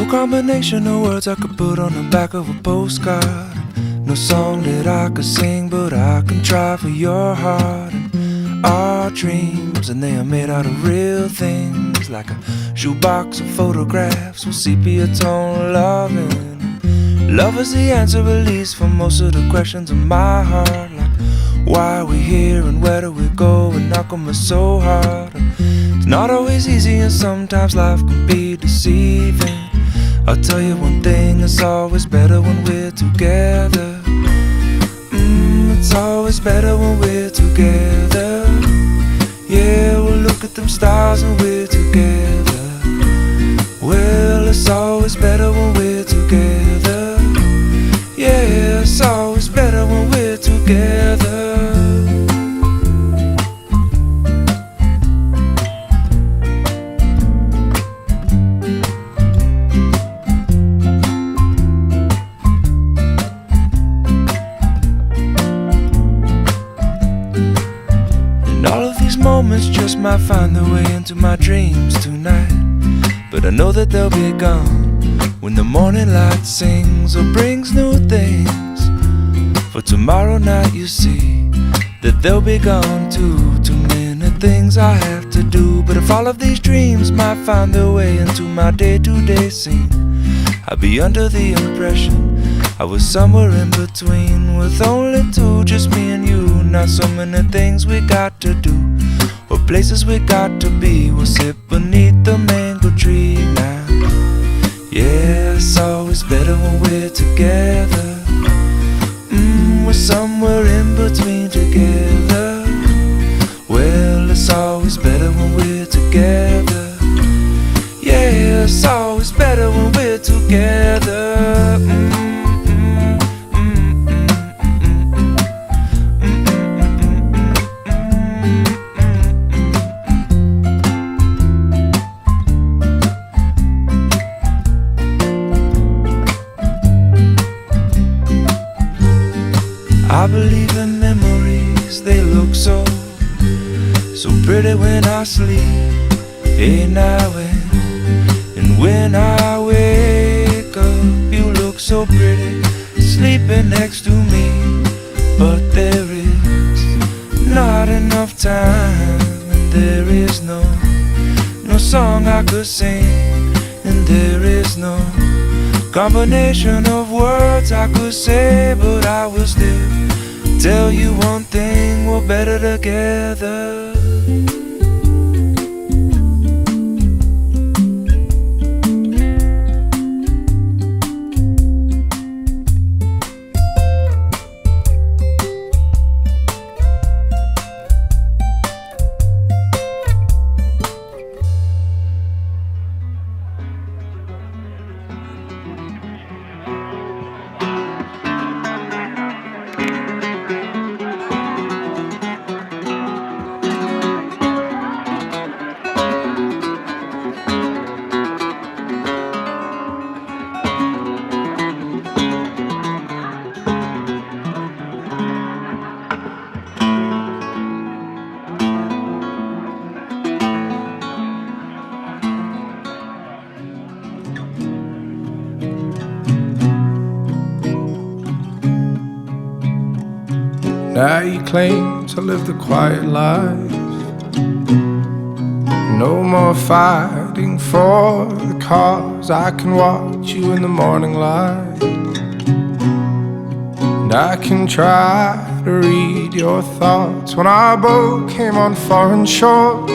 combination of words I could put on the back of a postcard. No song that I could sing, but I can try for your heart. And our dreams, and they are made out of real things, like a shoebox of photographs with sepia tone loving. Love is the answer, at least, for most of the questions in my heart, like why are we here and where do we go, and how come it's so hard. It's not always easy, and sometimes life can be deceiving. I'll tell you one thing, it's always better when we're together. It's always better when we're together. Yeah, we'll look at them stars and we're together. Well, it's always better when we're together. Yeah, it's always better when we're together. Moments just might find their way into my dreams tonight, but I know that they'll be gone when the morning light sings or brings new things. For tomorrow night you see that they'll be gone too. Too many things I have to do, but if all of these dreams might find their way into my day-to-day scene, I'd be under the impression I was somewhere in between, with only two, just me and you. Not so many things we got to do, or places we got to be. We'll sit beneath the mango tree now. Yeah, it's always better when we're together. We're somewhere in between together. Well, it's always better when we're together. Yeah, it's always better when we're together. I believe in memories, they look so pretty when I sleep. Hey, now and when I wake up, you look so pretty, sleeping next to me. But there is not enough time, and there is no song I could sing, and there is no combination of words I could say, but I will still tell you one thing, we're better together. Now you claim to live the quiet life. No more fighting for the cause. I can watch you in the morning light, and I can try to read your thoughts when our boat came on foreign shores.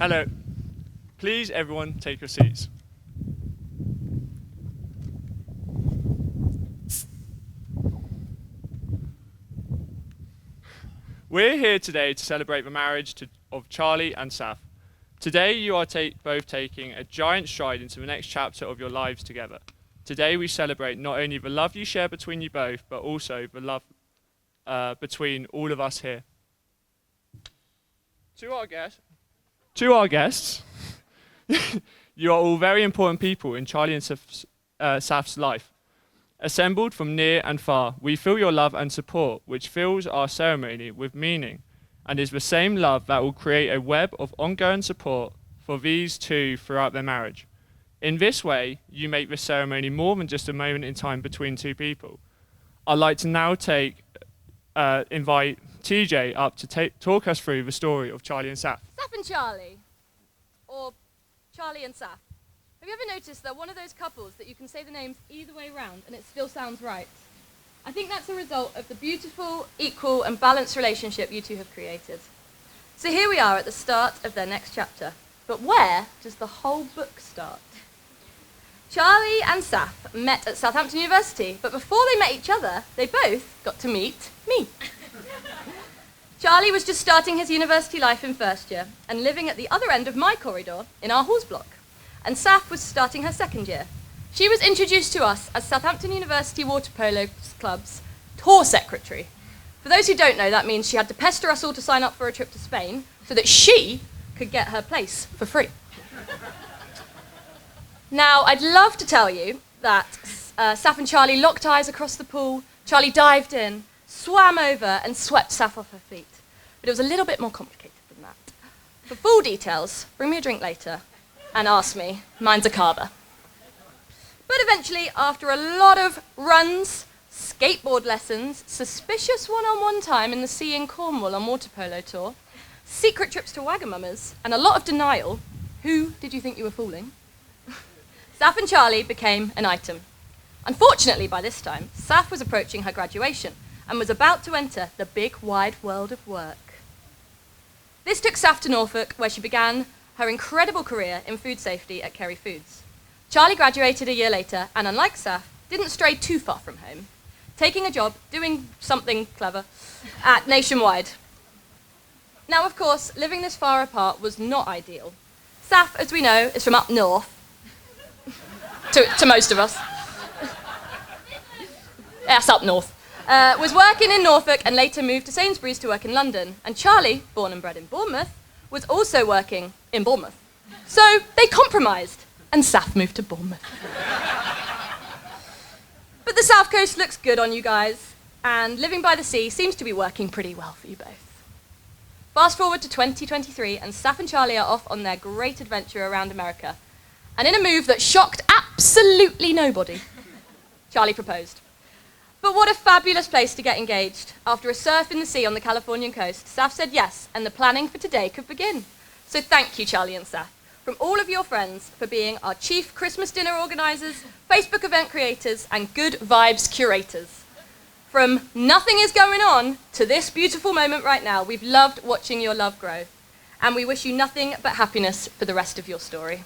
Hello. Please, everyone, take your seats. We're here today to celebrate the marriage of Charlie and Saf. Today you are both taking a giant stride into the next chapter of your lives together. Today we celebrate not only the love you share between you both, but also the love between all of us here. To our guests, you are all very important people in Charlie and Saf's life. Assembled from near and far, we feel your love and support, which fills our ceremony with meaning, and is the same love that will create a web of ongoing support for these two throughout their marriage. In this way, you make the ceremony more than just a moment in time between two people. I'd like to now invite TJ up to talk us through the story of Charlie and Saf. Saf and Charlie, or Charlie and Saf. Have you ever noticed they're one of those couples that you can say the names either way round and it still sounds right? I think that's a result of the beautiful, equal and balanced relationship you two have created. So here we are at the start of their next chapter. But where does the whole book start? Charlie and Saf met at Southampton University, but before they met each other, they both got to meet me. Charlie was just starting his university life in first year and living at the other end of my corridor in our halls block. And Saf was starting her second year. She was introduced to us as Southampton University Water Polo Club's tour secretary. For those who don't know, that means she had to pester us all to sign up for a trip to Spain so that she could get her place for free. Now, I'd love to tell you that Saf and Charlie locked eyes across the pool, Charlie dived in, swam over and swept Saf off her feet. But it was a little bit more complicated than that. For full details, bring me a drink later and ask me. Mine's a carver. But eventually, after a lot of runs, skateboard lessons, suspicious one-on-one time in the sea in Cornwall on water polo tour, secret trips to Wagamama's, and a lot of denial, who did you think you were fooling? Saf and Charlie became an item. Unfortunately, by this time, Saf was approaching her graduation and was about to enter the big wide world of work. This took Saf to Norfolk, where she began her incredible career in food safety at Kerry Foods. Charlie graduated a year later and, unlike Saf, didn't stray too far from home, taking a job, doing something clever, at Nationwide. Now, of course, living this far apart was not ideal. Saf, as we know, is from up north, to most of us. Yes, up north. Was working in Norfolk and later moved to Sainsbury's to work in London. And Charlie, born and bred in Bournemouth, was also working in Bournemouth. So they compromised, and Saf moved to Bournemouth. But the South Coast looks good on you guys, and living by the sea seems to be working pretty well for you both. Fast forward to 2023, and Saf and Charlie are off on their great adventure around America. And in a move that shocked absolutely nobody, Charlie proposed. But what a fabulous place to get engaged. After a surf in the sea on the Californian coast, Saf said yes, and the planning for today could begin. So thank you, Charlie and Saf, from all of your friends for being our chief Christmas dinner organisers, Facebook event creators, and good vibes curators. From nothing is going on to this beautiful moment right now, we've loved watching your love grow. And we wish you nothing but happiness for the rest of your story.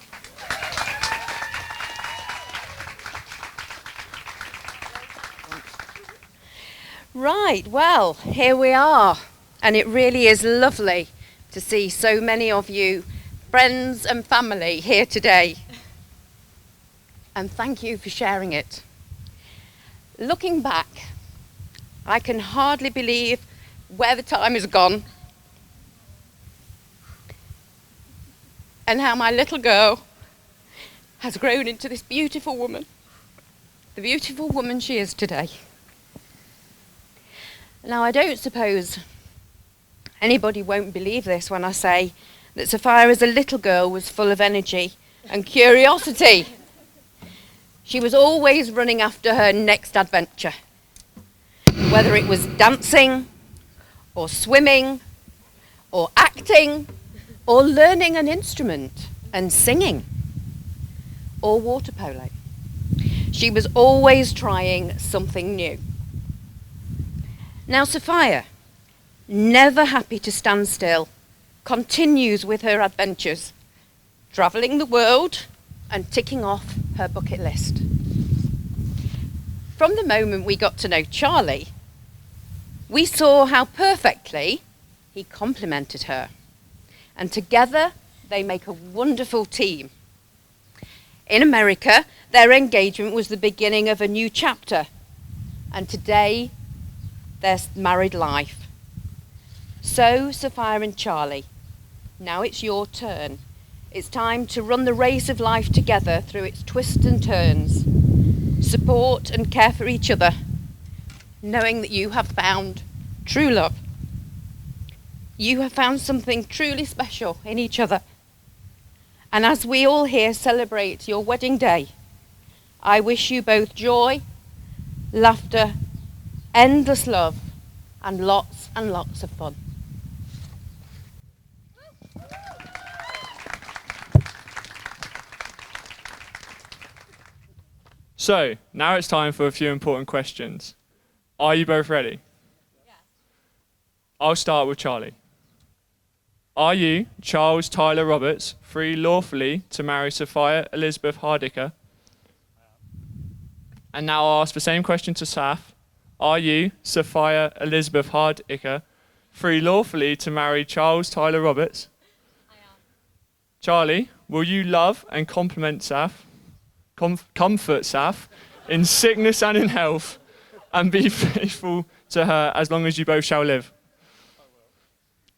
Right, well, here we are, and it really is lovely to see so many of you, friends and family, here today. And thank you for sharing it. Looking back, I can hardly believe where the time has gone and how my little girl has grown into this beautiful woman, the beautiful woman she is today. Now, I don't suppose anybody won't believe this when I say that Sofia as a little girl was full of energy and curiosity. She was always running after her next adventure, whether it was dancing or swimming or acting or learning an instrument and singing or water polo. She was always trying something new. Now, Sofia, never happy to stand still, continues with her adventures, travelling the world and ticking off her bucket list. From the moment we got to know Charlie, we saw how perfectly he complemented her, and together they make a wonderful team. In America, their engagement was the beginning of a new chapter, and today, their married life. So, Sophia and Charlie, now it's your turn. It's time to run the race of life together through its twists and turns. Support and care for each other, knowing that you have found true love. You have found something truly special in each other. And as we all here celebrate your wedding day, I wish you both joy, laughter, endless love, and lots of fun. So, now it's time for a few important questions. Are you both ready? Yes. I'll start with Charlie. Are you, Charles Tyler Roberts, free lawfully to marry Sophia Elizabeth Hardiker? And now I'll ask the same question to Saf. Are you, Sophia Elizabeth Hardiker, free lawfully to marry Charles Tyler Roberts? I am. Charlie, will you love and compliment Saf, comfort Saf, in sickness and in health, and be faithful to her as long as you both shall live? I will.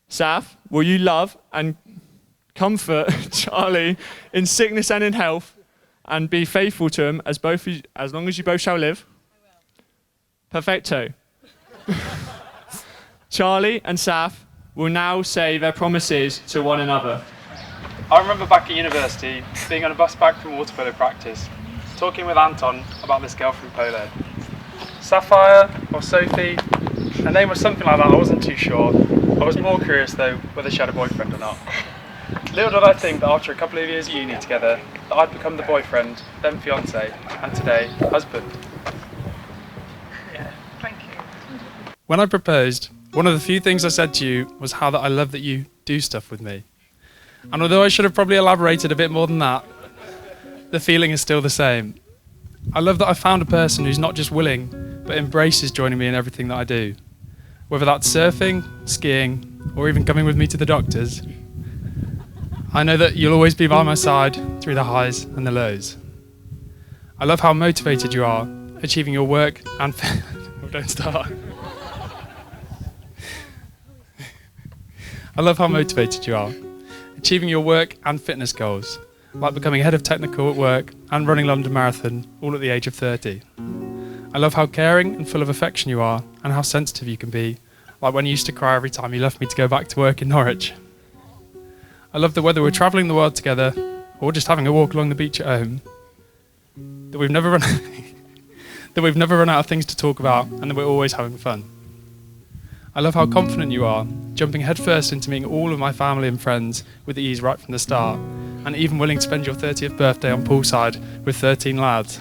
Saf, will you love and comfort Charlie in sickness and in health, and be faithful to him as long as you both shall live? I will. Perfecto. Charlie and Saf will now say their promises to one another. I remember back at university, being on a bus back from water polo practice, talking with Anton about this girl from Poland. Sapphire or Sophie, her name was something like that, I wasn't too sure. I was more curious though whether she had a boyfriend or not. Little did I think that after a couple of years at uni together, that I'd become the boyfriend, then fiance, and today, husband. Yeah, thank you. When I proposed, one of the few things I said to you was how that I love that you do stuff with me. And although I should have probably elaborated a bit more than that, the feeling is still the same. I love that I found a person who's not just willing, but embraces joining me in everything that I do. Whether that's surfing, skiing, or even coming with me to the doctors. I know that you'll always be by my side through the highs and the lows. I love how motivated you are, achieving your work and... oh, don't start. I love how motivated you are, achieving your work and fitness goals, like becoming head of technical at work and running London Marathon, all at the age of 30. I love how caring and full of affection you are, and how sensitive you can be, like when you used to cry every time you left me to go back to work in Norwich. I love that whether we're travelling the world together, or just having a walk along the beach at home, that we've never run out of things to talk about, and that we're always having fun. I love how confident you are, jumping headfirst into meeting all of my family and friends with ease right from the start, and even willing to spend your 30th birthday on poolside with 13 lads.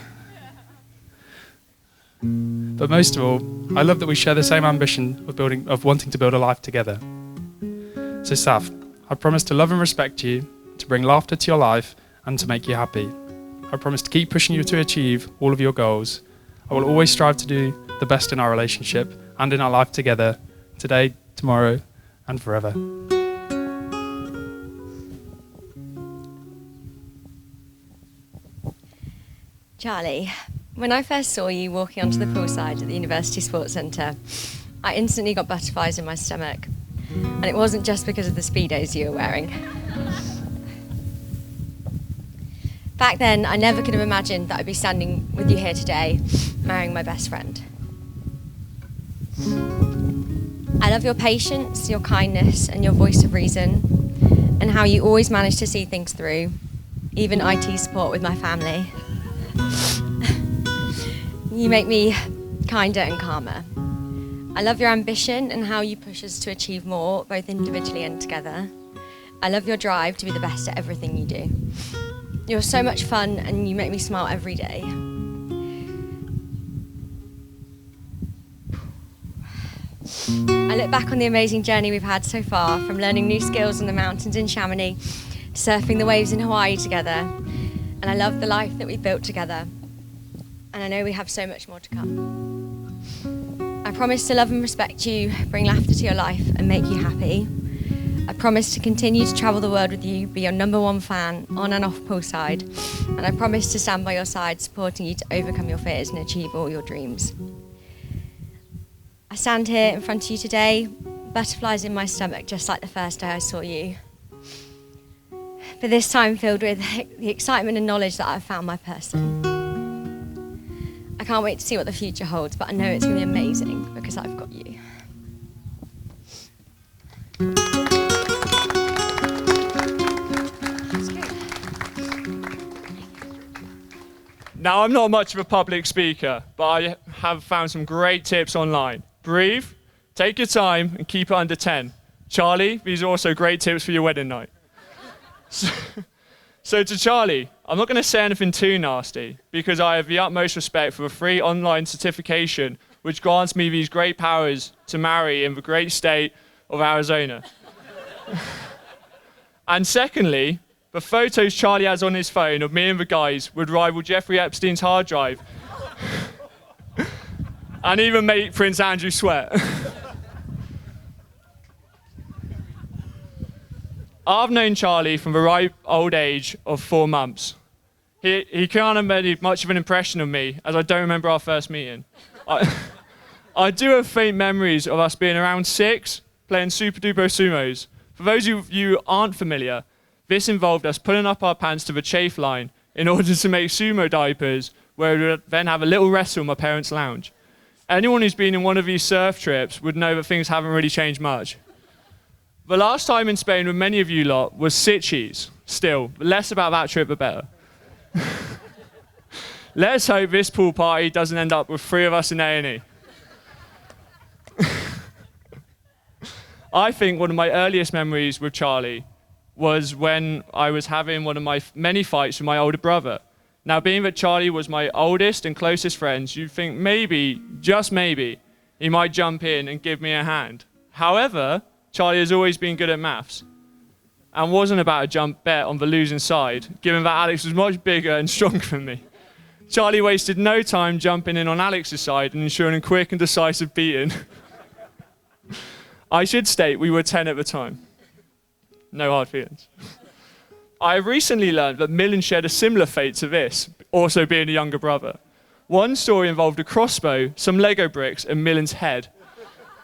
But most of all, I love that we share the same ambition of wanting to build a life together. So Saf, I promise to love and respect you, to bring laughter to your life, and to make you happy. I promise to keep pushing you to achieve all of your goals. I will always strive to do the best in our relationship and in our life together, today, tomorrow, and forever. Charlie, when I first saw you walking onto the poolside at the University Sports Centre, I instantly got butterflies in my stomach. And it wasn't just because of the Speedos you were wearing. Back then, I never could have imagined that I'd be standing with you here today, marrying my best friend. I love your patience, your kindness, and your voice of reason, and how you always manage to see things through, even IT support with my family. You make me kinder and calmer. I love your ambition and how you push us to achieve more, both individually and together. I love your drive to be the best at everything you do. You're so much fun and you make me smile every day. I look back on the amazing journey we've had so far, from learning new skills in the mountains in Chamonix, surfing the waves in Hawaii together, and I love the life that we've built together. And I know we have so much more to come. I promise to love and respect you, bring laughter to your life, and make you happy. I promise to continue to travel the world with you, be your #1 fan, on and off poolside, and I promise to stand by your side, supporting you to overcome your fears and achieve all your dreams. I stand here in front of you today, butterflies in my stomach, just like the first day I saw you. But this time filled with the excitement and knowledge that I've found my person. I can't wait to see what the future holds, but I know it's going to be amazing because I've got you. Now, I'm not much of a public speaker, but I have found some great tips online. Breathe, take your time, and keep it under 10. Charlie, these are also great tips for your wedding night. So to Charlie, I'm not going to say anything too nasty, because I have the utmost respect for a free online certification which grants me these great powers to marry in the great state of Arizona. And secondly, the photos Charlie has on his phone of me and the guys would rival Jeffrey Epstein's hard drive. And even make Prince Andrew sweat. I've known Charlie from the ripe old age of 4 months. He can't have made much of an impression on me, as I don't remember our first meeting. I do have faint memories of us being around 6, playing Super Duper Sumos. For those of you who aren't familiar, this involved us pulling up our pants to the chafe line in order to make sumo diapers, where we would then have a little wrestle in my parents' lounge. Anyone who's been in one of these surf trips would know that things haven't really changed much. The last time in Spain with many of you lot was Sitges. Still, the less about that trip, the better. Let's hope this pool party doesn't end up with 3 of us in A&E. I think one of my earliest memories with Charlie was when I was having one of my many fights with my older brother. Now, being that Charlie was my oldest and closest friend, you'd think maybe, just maybe, he might jump in and give me a hand. However, Charlie has always been good at maths and wasn't about to jump bet on the losing side, given that Alex was much bigger and stronger than me. Charlie wasted no time jumping in on Alex's side and ensuring a quick and decisive beating. I should state we were 10 at the time. No hard feelings. I have recently learned that Millen shared a similar fate to this, also being a younger brother. One story involved a crossbow, some Lego bricks, and Millen's head.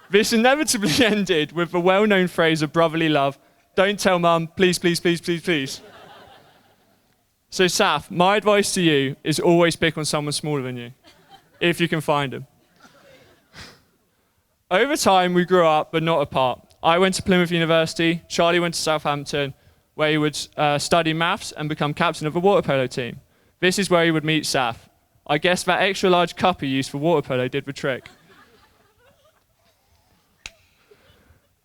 This inevitably ended with the well-known phrase of brotherly love, "Don't tell mum, please, please, please, please, please." So Saf, my advice to you is always pick on someone smaller than you, if you can find them. Over time, we grew up, but not apart. I went to Plymouth University, Charlie went to Southampton, where he would study maths and become captain of the water polo team. This is where he would meet Saf. I guess that extra large cup he used for water polo did the trick.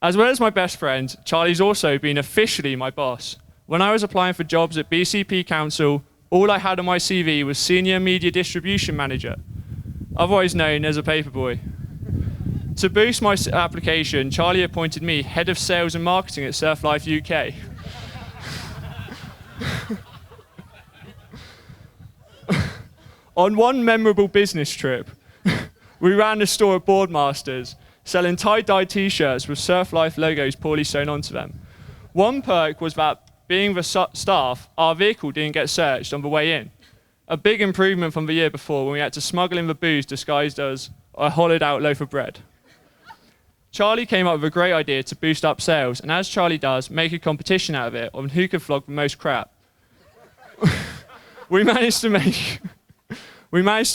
As well as my best friend, Charlie's also been officially my boss. When I was applying for jobs at BCP Council, all I had on my CV was Senior Media Distribution Manager, otherwise known as a paperboy. To boost my application, Charlie appointed me Head of Sales and Marketing at Surf Life UK. On one memorable business trip, we ran a store at Boardmasters, selling tie-dye t-shirts with Surf Life logos poorly sewn onto them. One perk was that, being the staff, our vehicle didn't get searched on the way in. A big improvement from the year before when we had to smuggle in the booze disguised as a hollowed-out loaf of bread. Charlie came up with a great idea to boost up sales, and as Charlie does, make a competition out of it on who could flog the most crap. We managed to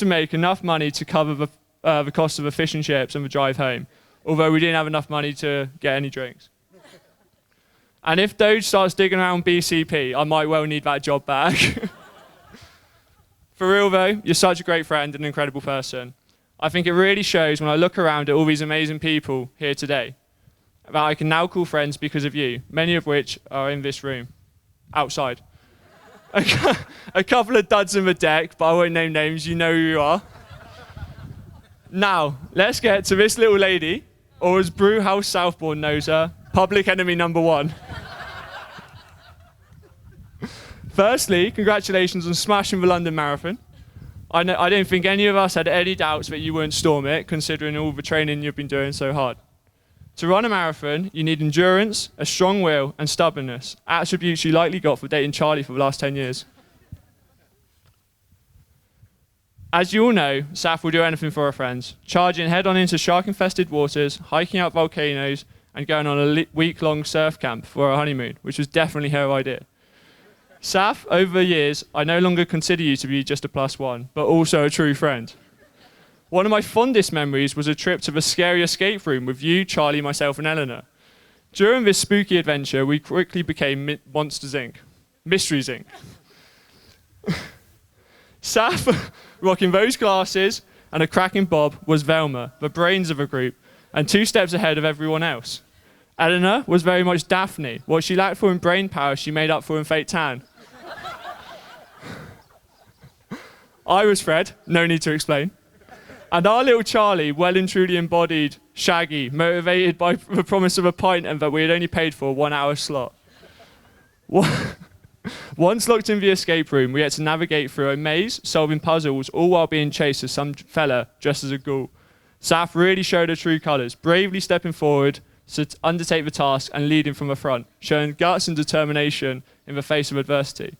make enough money to cover the cost of the fish and chips and the drive home, although we didn't have enough money to get any drinks. And if Doge starts digging around BCP, I might well need that job back. For real though, you're such a great friend and an incredible person. I think it really shows when I look around at all these amazing people here today that I can now call friends because of you, many of which are in this room, outside. A couple of duds in the deck, but I won't name names, you know who you are. Now, let's get to this little lady Or as Brewhouse Southbourne knows her, public enemy number one. Firstly, congratulations on smashing the London Marathon. I don't think any of us had any doubts that you wouldn't storm it, considering all the training you've been doing so hard. To run a marathon, you need endurance, a strong will, and stubbornness, attributes you likely got for dating Charlie for the last 10 years. As you all know, Saf will do anything for her friends, charging head on into shark-infested waters, hiking up volcanoes, and going on a week-long surf camp for her honeymoon, which was definitely her idea. Saf, over the years, I no longer consider you to be just a +1, but also a true friend. One of my fondest memories was a trip to the scary escape room with you, Charlie, myself, and Eleanor. During this spooky adventure, we quickly became Monsters Inc. Mysteries Inc. Saf, rocking those glasses and a cracking bob, was Velma, the brains of the group, and 2 steps ahead of everyone else. Eleanor was very much Daphne. What she lacked for in brain power, she made up for in fake tan. I was Fred, no need to explain. And our little Charlie, well and truly embodied Shaggy, motivated by the promise of a pint and that we had only paid for a 1 hour slot. Once locked in the escape room, we had to navigate through a maze, solving puzzles, all while being chased as some fella dressed as a ghoul. Saf really showed her true colours, bravely stepping forward to undertake the task and leading from the front, showing guts and determination in the face of adversity.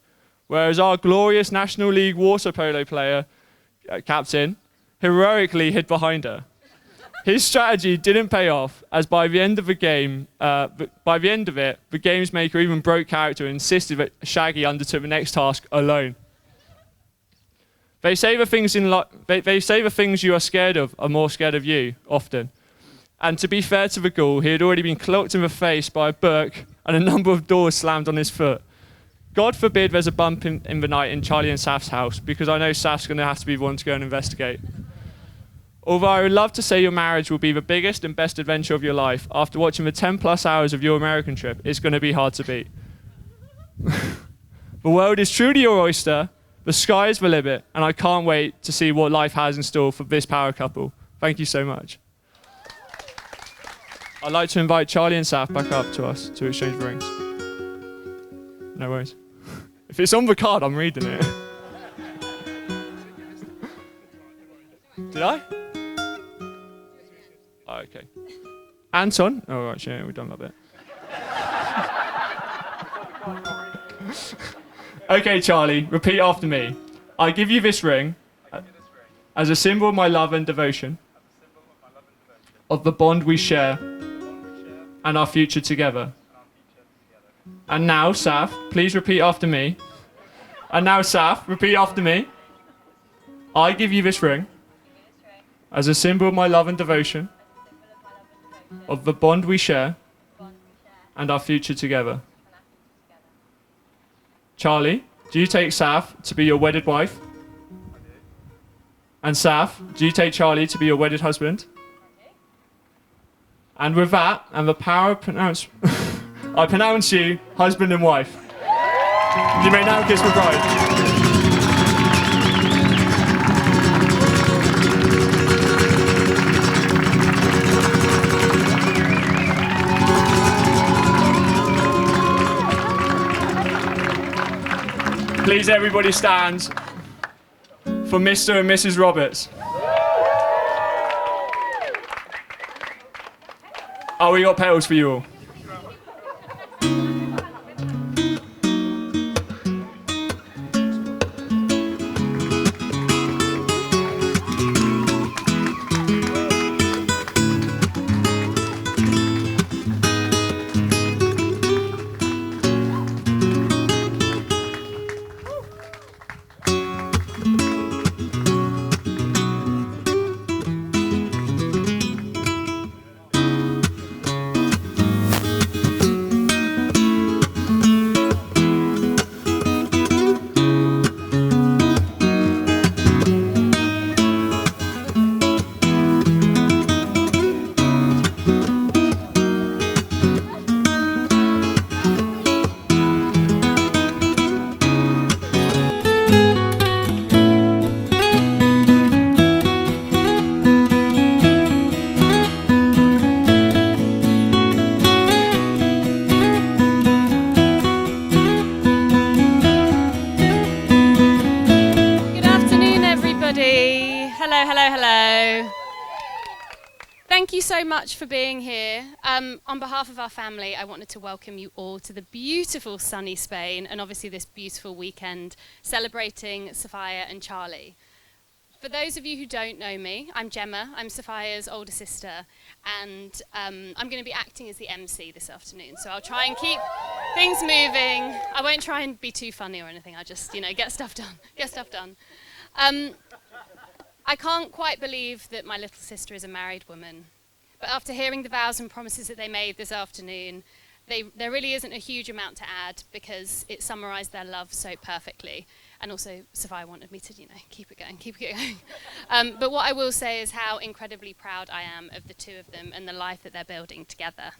Whereas our glorious National League water polo player, captain, heroically hid behind her. His strategy didn't pay off, as by the end of it, the games maker even broke character and insisted that Shaggy undertook the next task alone. They say the things you are scared of are more scared of you, often. And to be fair to the ghoul, he had already been clocked in the face by a book and a number of doors slammed on his foot. God forbid there's a bump in the night in Charlie and Saf's house, because I know Saf's going to have to be the one to go and investigate. Although I would love to say your marriage will be the biggest and best adventure of your life, after watching the 10+ hours of your American trip, it's going to be hard to beat. The world is truly your oyster, the sky is the limit, and I can't wait to see what life has in store for this power couple. Thank you so much. I'd like to invite Charlie and Saf back up to us to exchange rings. No worries. If it's on the card, I'm reading it. Did I? Oh, okay. Anton? Oh, right, yeah, we've done that bit. Okay, Charlie, repeat after me. I give you this ring as a symbol of my love and devotion, of the bond we share and our future together. And now, Saf, please repeat after me. And now, Saf, repeat after me. I give you this ring as a symbol of my love and devotion, of the bond we share and our future together. Charlie, do you take Saf to be your wedded wife? And Saf, do you take Charlie to be your wedded husband? And with that, and the power of I pronounce you husband and wife. You may now kiss the bride. Please everybody stand for Mr. and Mrs. Roberts. Oh, we got petals for you all. Thank you so much for being here. On behalf of our family, I wanted to welcome you all to the beautiful sunny Spain and obviously this beautiful weekend celebrating Sofia and Charlie. For those of you who don't know me, I'm Gemma. I'm Sofia's older sister, and I'm going to be acting as the MC this afternoon. So I'll try and keep things moving. I won't try and be too funny or anything. I'll just, get stuff done. Get stuff done. I can't quite believe that my little sister is a married woman. But after hearing the vows and promises that they made this afternoon, there really isn't a huge amount to add because it summarised their love so perfectly. And also, Sofia wanted me to, keep it going. But what I will say is how incredibly proud I am of the two of them and the life that they're building together.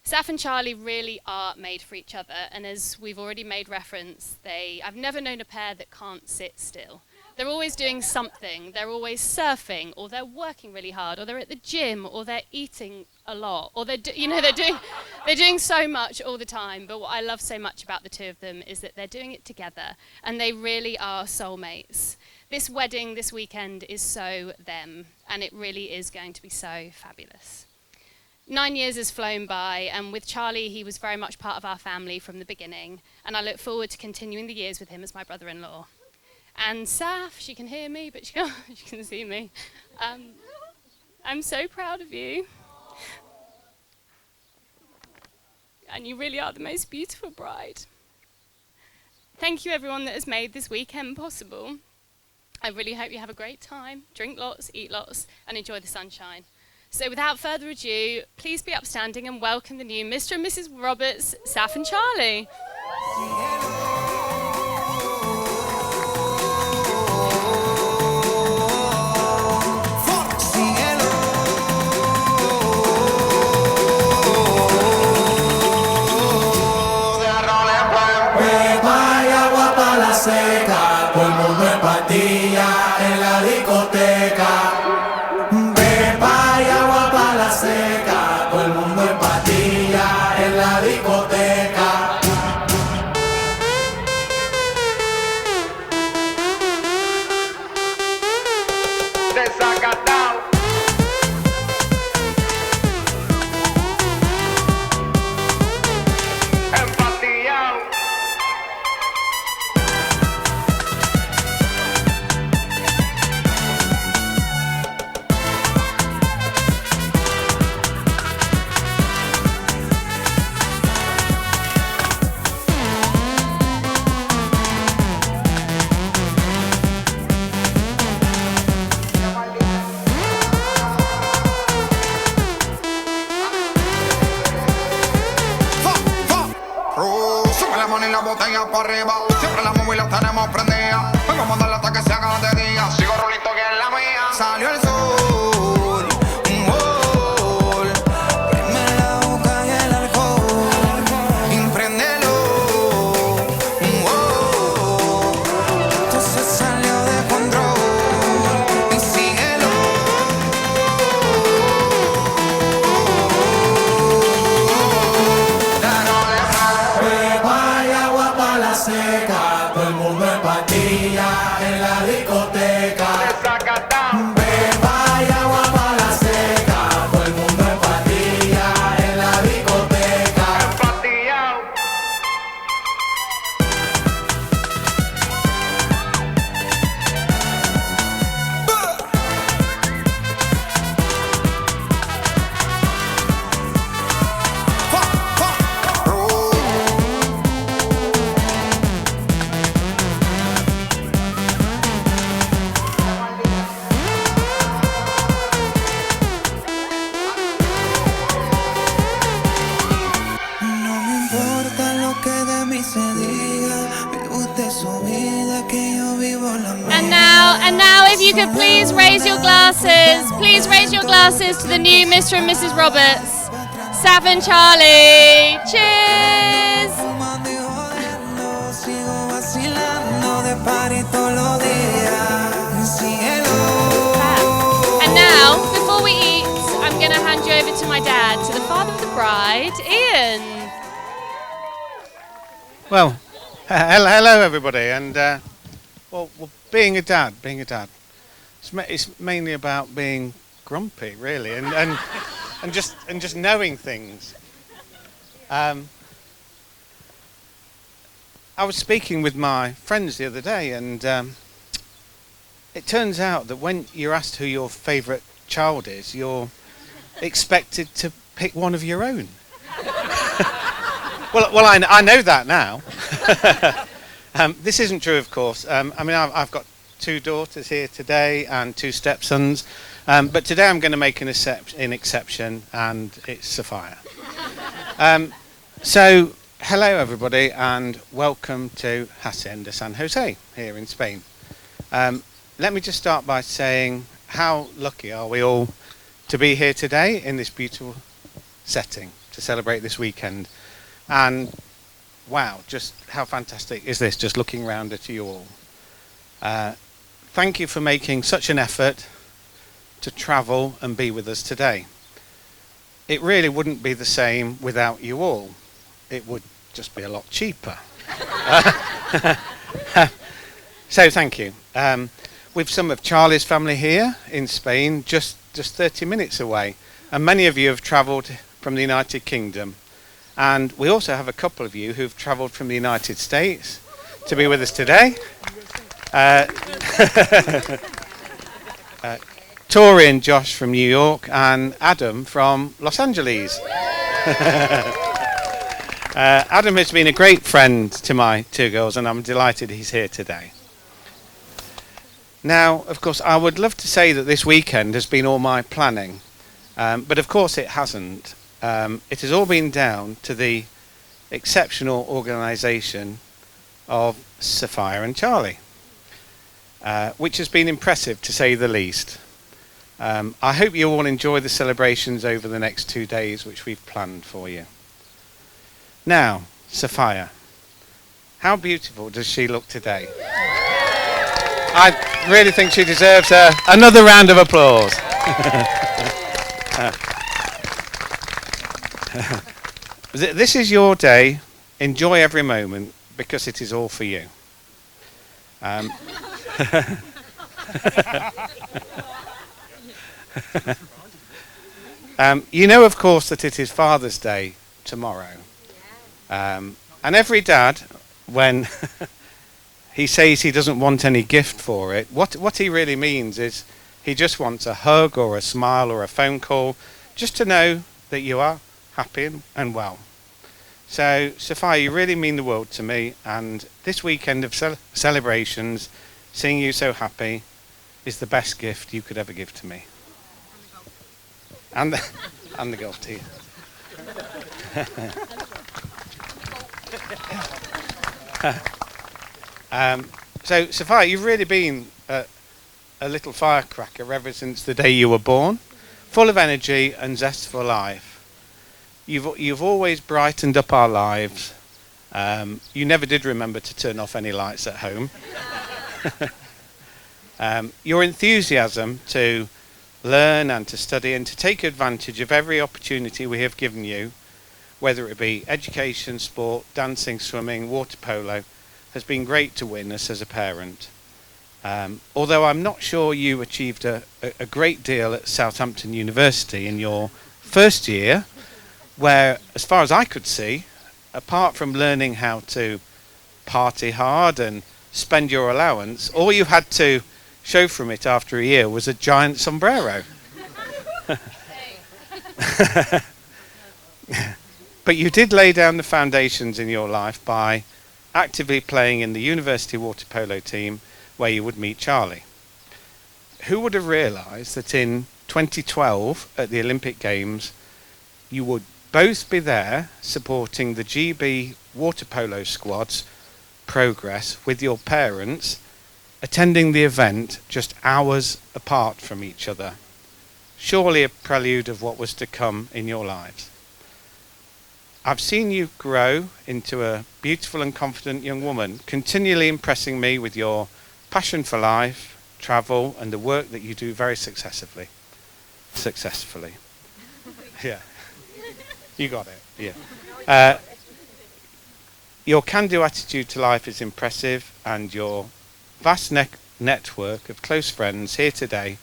Saf and Charlie really are made for each other. And as we've already made reference, I've never known a pair that can't sit still. They're always doing something. They're always surfing, or they're working really hard, or they're at the gym, or they're eating a lot, or they're doing so much all the time. But what I love so much about the two of them is that they're doing it together, and they really are soulmates. This wedding this weekend is so them, and it really is going to be so fabulous. 9 years has flown by, and with Charlie, he was very much part of our family from the beginning, and I look forward to continuing the years with him as my brother-in-law. And Saf, she can hear me, but she can see me. I'm so proud of you. And you really are the most beautiful bride. Thank you, everyone that has made this weekend possible. I really hope you have a great time, drink lots, eat lots, and enjoy the sunshine. So without further ado, please be upstanding and welcome the new Mr. and Mrs. Roberts, Saf and Charlie. Seca, todo el mundo en pastilla en la discoteca. Pepa y agua para la seca, todo el mundo en pastilla en la discoteca. Desacatado. Empastillado. Botella para arriba, siempre la móvil la tenemos prendida. Vengo a mandarla hasta que se haga de día. Sigo rolito que es la mía. Salió el sol, un gol. Prende la boca y el alcohol. Impréndelo, un gol. Entonces salió de control. Y síguelo. Seca, todo el mundo en pastilla en la discoteca. Beba y agua para la seca, todo el mundo en pastilla en la discoteca. Empastillado. And now if you could please raise your glasses to the new Mr. and Mrs. Roberts, Saf and Charlie. Cheers! And now, before we eat, I'm going to hand you over to my dad, to the father of the bride, Iain. Well, hello everybody, and well, being a dad, it's mainly about being grumpy, really, and just knowing things. I was speaking with my friends the other day, and it turns out that when you're asked who your favourite child is, you're expected to pick one of your own. well, I know that now. This isn't true, of course. I've got 2 daughters here today and 2 stepsons, but today I'm going to make an exception, and it's Sofia. So, hello everybody, and welcome to Hacienda San Jose here in Spain. Let me just start by saying how lucky are we all to be here today in this beautiful setting to celebrate this weekend. And wow, just how fantastic is this, just looking round at you all. Thank you for making such an effort to travel and be with us today. It really wouldn't be the same without you all. It would just be a lot cheaper. So thank you. With some of Charlie's family here in Spain, just 30 minutes away, and many of you have travelled from the United Kingdom, and we also have a couple of you who've travelled from the United States to be with us today. Tori and Josh from New York, and Adam from Los Angeles. Adam has been a great friend to my 2 girls, and I'm delighted he's here today. Now, of course, I would love to say that this weekend has been all my planning, but of course it hasn't. It has all been down to the exceptional organisation of Sofia and Charlie, which has been impressive to say the least. I hope you all enjoy the celebrations over the next 2 days which we've planned for you. Now, Sofia, how beautiful does she look today? I really think she deserves another round of applause. This is your day. Enjoy every moment, because it is all for you. You know, of course, that it is Father's Day tomorrow. And every dad, when he says he doesn't want any gift for it, what he really means is he just wants a hug or a smile or a phone call, just to know that you are happy and well. So, Sofia, you really mean the world to me, and this weekend of celebrations, seeing you so happy, is the best gift you could ever give to me. And the golf tee. So, Sofia, you've really been a little firecracker ever since the day you were born, full of energy and zest for life. You've always brightened up our lives. You never did remember to turn off any lights at home. Your enthusiasm to learn and to study and to take advantage of every opportunity we have given you, whether it be education, sport, dancing, swimming, water polo, has been great to witness as a parent. Although I'm not sure you achieved a great deal at Southampton University in your first year, where, as far as I could see, apart from learning how to party hard and spend your allowance, all you had to show from it after a year was a giant sombrero. But you did lay down the foundations in your life by actively playing in the university water polo team where you would meet Charlie. Who would have realised that in 2012 at the Olympic Games you would both be there supporting the GB water polo squad's progress with your parents, attending the event just hours apart from each other? Surely a prelude of what was to come in your lives. I've seen you grow into a beautiful and confident young woman, continually impressing me with your passion for life, travel, and the work that you do very successfully. Yeah. You got it. Yeah. Your can-do attitude to life is impressive, and your vast network of close friends here today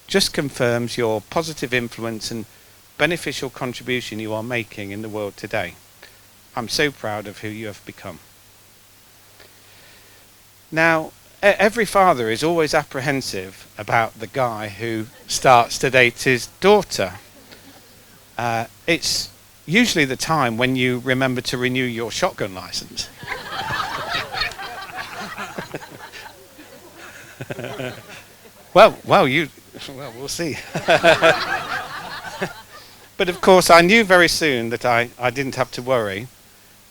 just confirms your positive influence and beneficial contribution you are making in the world today. I'm so proud of who you have become. Now, every father is always apprehensive about the guy who starts to date his daughter. It's usually the time when you remember to renew your shotgun license. Well, we'll see. But of course, I knew very soon that I didn't have to worry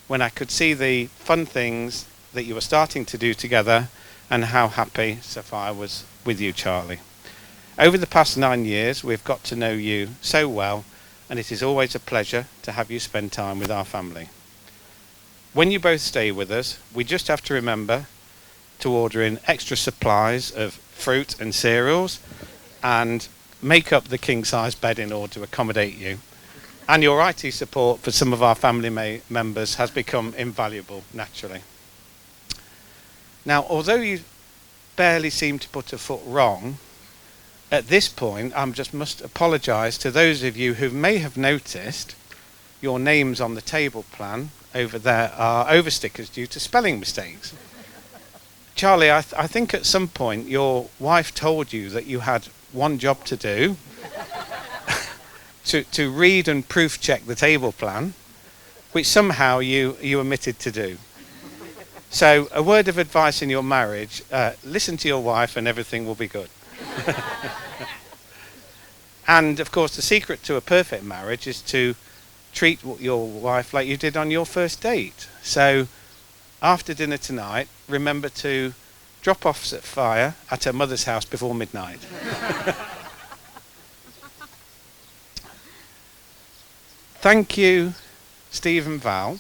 when I could see the fun things that you were starting to do together and how happy Sophia was with you, Charlie. Over the past 9 years, we've got to know you so well, and it is always a pleasure to have you spend time with our family. When you both stay with us, we just have to remember to order in extra supplies of fruit and cereals and make up the king-size bed in order to accommodate you. And your IT support for some of our family members has become invaluable, naturally. Now, although you barely seem to put a foot wrong, at this point, I just must apologise to those of you who may have noticed your names on the table plan over there are overstickers due to spelling mistakes. Charlie, I think at some point your wife told you that you had one job to do, to read and proof check the table plan, which somehow you omitted to do. So a word of advice in your marriage, listen to your wife and everything will be good. And of course the secret to a perfect marriage is to treat your wife like you did on your first date. So after dinner tonight, remember to drop off Sophia at her mother's house before midnight. Thank you, Steve and Val,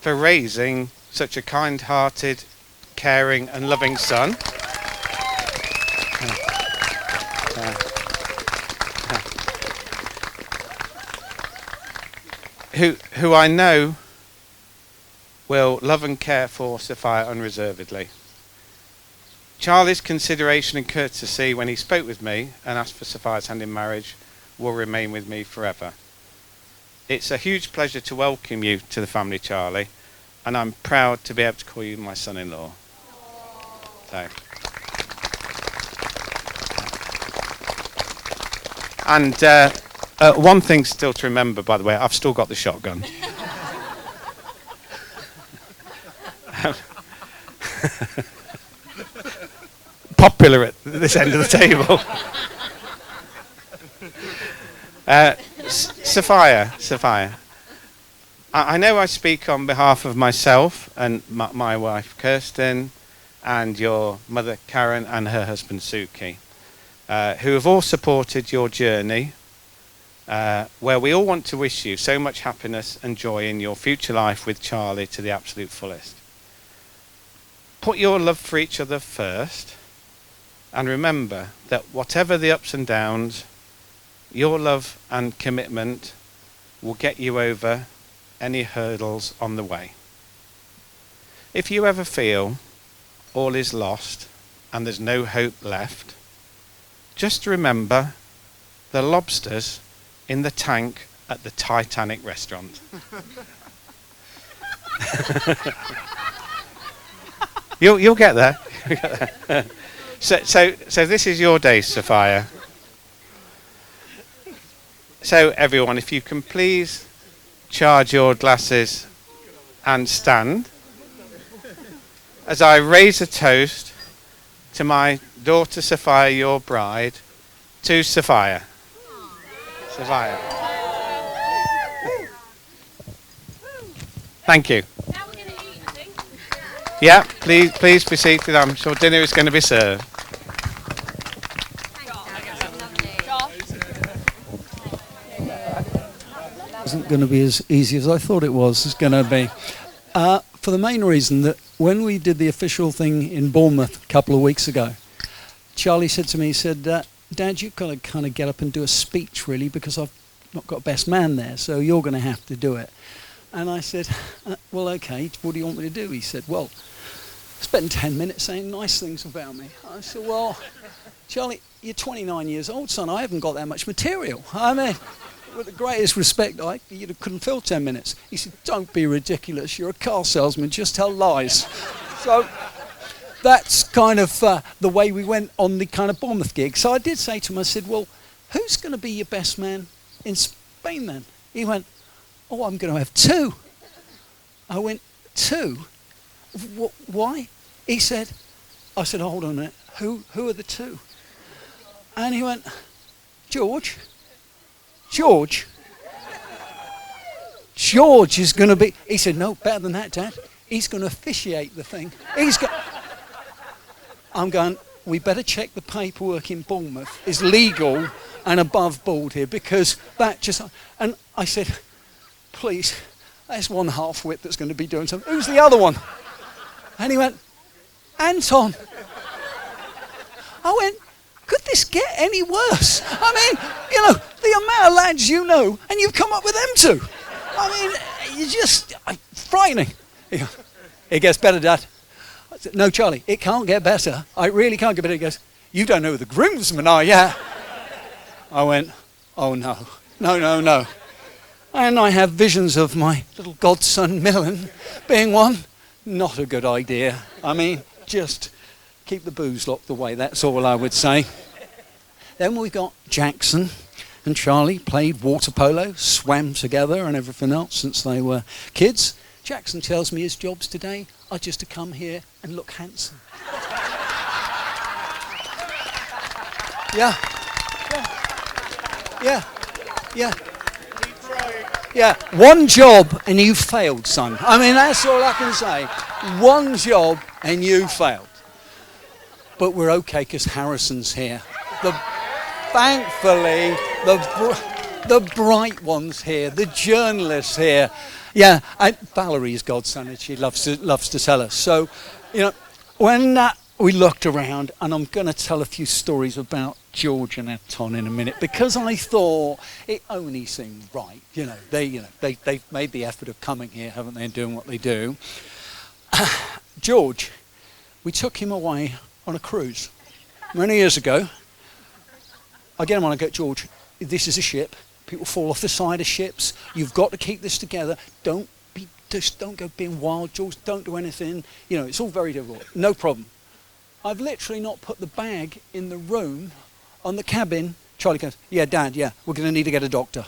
for raising such a kind-hearted, caring and loving son. Who I know will love and care for Sophia unreservedly. Charlie's consideration and courtesy when he spoke with me and asked for Sophia's hand in marriage will remain with me forever. It's a huge pleasure to welcome you to the family, Charlie, and I'm proud to be able to call you my son-in-law. So. And one thing still to remember, by the way, I've still got the shotgun. Popular at this end of the table. Sophia, I know I speak on behalf of myself and my wife Kirsten and your mother Karen and her husband Suki, who have all supported your journey, where we all want to wish you so much happiness and joy in your future life with Charlie to the absolute fullest. Put your love for each other first, and remember that whatever the ups and downs, your love and commitment will get you over any hurdles on the way. If you ever feel all is lost and there's no hope left, just remember the lobsters in the tank at the Titanic restaurant. You'll get there. So this is your day, Sophia. So everyone, if you can please charge your glasses and stand as I raise a toast to my daughter Sophia, your bride, to Sophia. Sophia. Thank you. Yeah, please be seated. I'm sure dinner is going to be served. Isn't going to be as easy as I thought it was going to be. For the main reason that when we did the official thing in Bournemouth a couple of weeks ago, Charlie said to me, he said, Dad, you've got to kind of get up and do a speech, really, because I've not got best man there, so you're going to have to do it. And I said, well, okay, what do you want me to do? He said, well, spend 10 minutes saying nice things about me. I said, well, Charlie, you're 29 years old, son. I haven't got that much material. I mean, with the greatest respect, you couldn't fill 10 minutes. He said, don't be ridiculous. You're a car salesman. Just tell lies. So that's kind of the way we went on the kind of Bournemouth gig. So I did say to him, I said, well, who's going to be your best man in Spain then? He went, oh, I'm going to have 2. I went, 2? Why? He said, I said, hold on a minute. Who are the 2? And he went, George is going to be... He said, no, better than that, Dad. He's going to officiate the thing. I'm going, we better check the paperwork in Bournemouth is legal and above board here, because that just... And I said, please, there's one half-wit that's going to be doing something. Who's the other one? And he went, Anton. I went, could this get any worse? I mean, the amount of lads you know, and you've come up with them 2. I mean, you're just frightening. It gets better, Dad. I said, no, Charlie, it can't get better. I really can't get better. He goes, you don't know who the groomsmen are yet. I went, oh, no. And I have visions of my little godson, Millen, being one. Not a good idea. I mean, just... keep the booze locked away, that's all I would say. Then we got Jackson and Charlie, played water polo, swam together and everything else since they were kids. Jackson tells me his jobs today are just to come here and look handsome. Yeah, one job and you failed, son. I mean, that's all I can say. One job and you failed. But we're okay because Harrison's here. Thankfully, the bright one's here, the journalist's here. Yeah, and Valerie's godson, and she loves to tell us. So, when we looked around, and I'm going to tell a few stories about George and Anton in a minute, because I thought it only seemed right. They've made the effort of coming here, haven't they, and doing what they do. George, we took him away on a cruise many years ago. I get him on, I go, George, this is a ship. People fall off the side of ships. You've got to keep this together. Don't go being wild, George. Don't do anything. It's all very difficult. No problem. I've literally not put the bag in the room on the cabin. Charlie goes, yeah, Dad, yeah, we're going to need to get a doctor.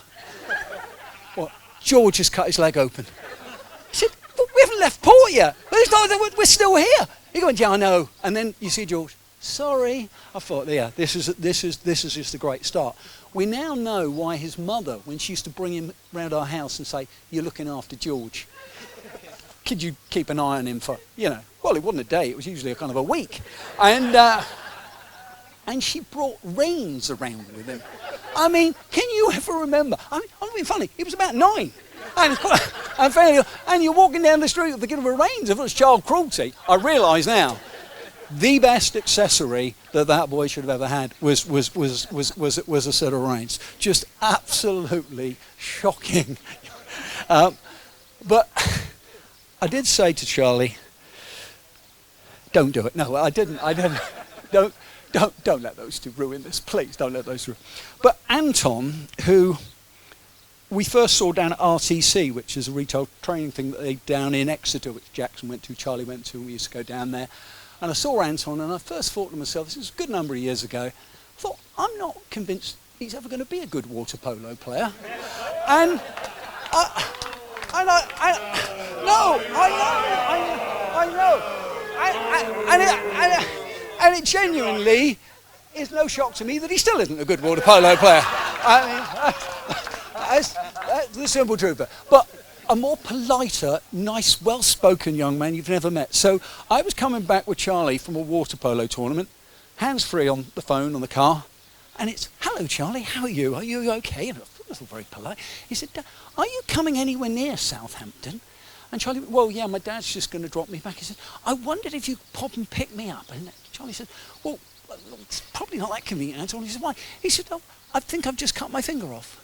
Well, George has cut his leg open. I said, but we haven't left port yet. We're still here. He went, yeah, I know. And then you see George, sorry. I thought, yeah, this is just a great start. We now know why his mother, when she used to bring him round our house and say, you're looking after George. Could you keep an eye on him for, well, it wasn't a day, it was usually a kind of a week. And she brought reins around with him. I mean, can you ever remember? I'm being funny, he was about 9. And you're walking down the street with the kid with reins. If it was child cruelty, I realise now, the best accessory that boy should have ever had was a set of reins. Just absolutely shocking. But I did say to Charlie, don't do it. No, I didn't. Don't let those 2 ruin this. Please don't let those 2 ruin. But Anton, who we first saw down at RTC, which is a retail training thing that they down in Exeter, which Jackson went to, Charlie went to, and we used to go down there. And I saw Anton, and I first thought to myself, this was a good number of years ago, I thought, I'm not convinced he's ever going to be a good water polo player. And And it genuinely is no shock to me that he still isn't a good water polo player. I mean, that's the simple truth. But a more politer, nice, well-spoken young man you've never met. So I was coming back with Charlie from a water polo tournament, hands-free on the phone, on the car, and it's, hello, Charlie, how are you? Are you okay? And I thought it was very polite. He said, are you coming anywhere near Southampton? And Charlie went, well, yeah, my dad's just going to drop me back. He said, I wondered if you could pop and pick me up. And Charlie said, well, it's probably not that convenient, Anton. He said, why? He said, oh, I think I've just cut my finger off.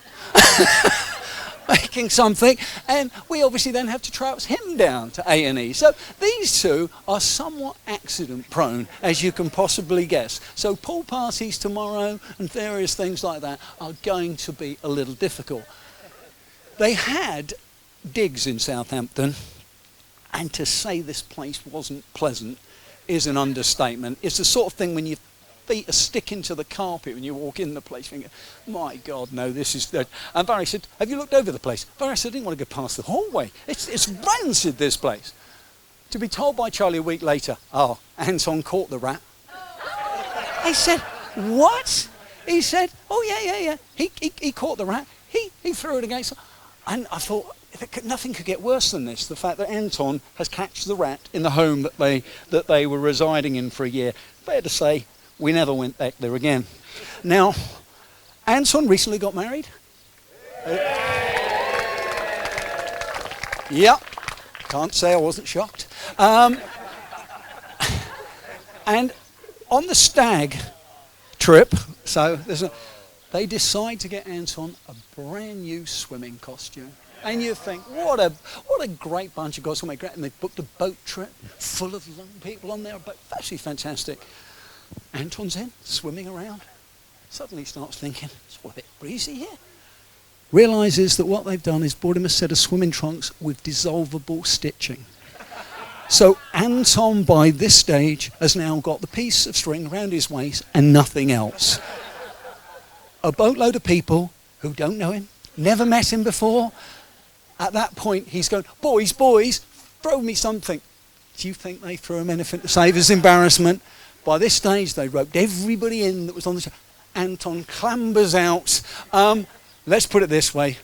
making something, and we obviously then have to trounce him down to A&E. So these two are somewhat accident prone, as you can possibly guess. So pool parties tomorrow and various things like that are going to be a little difficult. They had digs in Southampton, and to say this place wasn't pleasant is an understatement. It's the sort of thing when your feet are sticking to the carpet when you walk in the place, thinking, my God, no, this is... And Barry said, have you looked over the place? Barry said, I didn't want to go past the hallway. It's rancid, this place. To be told by Charlie a week later, oh, Anton caught the rat. I said, what? He said, oh, yeah. He caught the rat. He threw it against... And I thought, nothing could get worse than this. The fact that Anton has catched the rat in the home that they were residing in for a year. Fair to say, we never went back there again. Now, Anton recently got married. Yeah, can't say I wasn't shocked. And on the stag trip, so they decide to get Anton a brand new swimming costume. And you think, what a great bunch of guys. And they booked a boat trip full of young people on there. But actually fantastic. Anton's in, swimming around. Suddenly starts thinking, it's a bit breezy here. Realises that what they've done is bought him a set of swimming trunks with dissolvable stitching. So Anton, by this stage, has now got the piece of string around his waist and nothing else. A boatload of people who don't know him, never met him before. At that point, he's going, boys, throw me something. Do you think they threw him anything to save his embarrassment? By this stage, they roped everybody in that was on the show. Anton clambers out. Let's put it this way.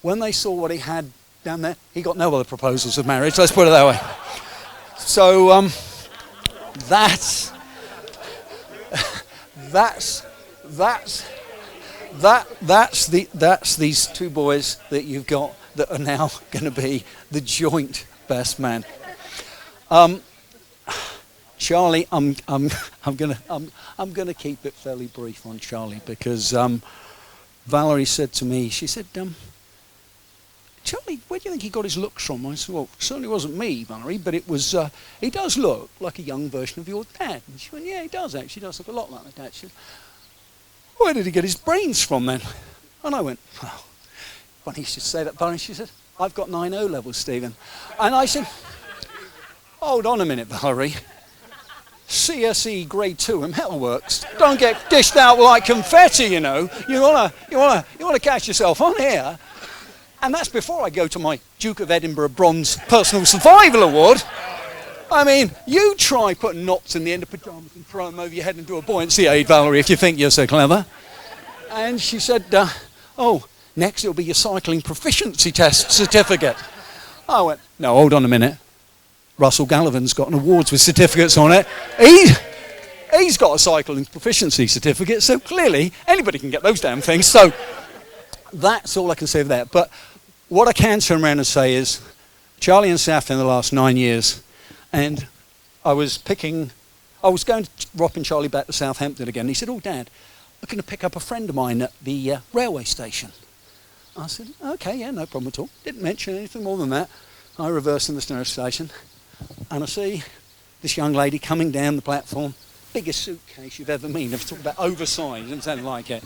When they saw what he had down there, he got no other proposals of marriage. Let's put it that way. So that's these two boys that you've got that are now going to be the joint best man. Charlie, I'm gonna keep it fairly brief on Charlie because Valerie said to me, she said, Charlie, where do you think he got his looks from? I said, well, it certainly wasn't me, Valerie, but it was. He does look like a young version of your dad. And she went, yeah, he does actually. He does look a lot like my dad. She said, where did he get his brains from then? And I went, well, funny you should say that, Valerie. She said, I've got 9 O levels, Stephen. And I said, hold on a minute, Valerie. CSE grade 2 in metalworks. Don't get dished out like confetti, you know. You wanna catch yourself on here. And that's before I go to my Duke of Edinburgh Bronze Personal Survival Award. I mean, you try putting knots in the end of pyjamas and throw them over your head and do a buoyancy aid, Valerie, if you think you're so clever. And she said, oh, next it'll be your cycling proficiency test certificate. I went, no, hold on a minute. Russell Gallivan's got an awards with certificates on it. He's got a cycling proficiency certificate, so clearly anybody can get those damn things. So that's all I can say of that. But what I can turn around and say is Charlie and Saf in the last 9 years, and I was going to drop in Charlie back to Southampton again. He said, oh, Dad, I'm going to pick up a friend of mine at the railway station. I said, okay, yeah, no problem at all. Didn't mention anything more than that. I reversed in the nearest station, and I see this young lady coming down the platform, biggest suitcase you've ever seen. I've talked about oversized and something like it.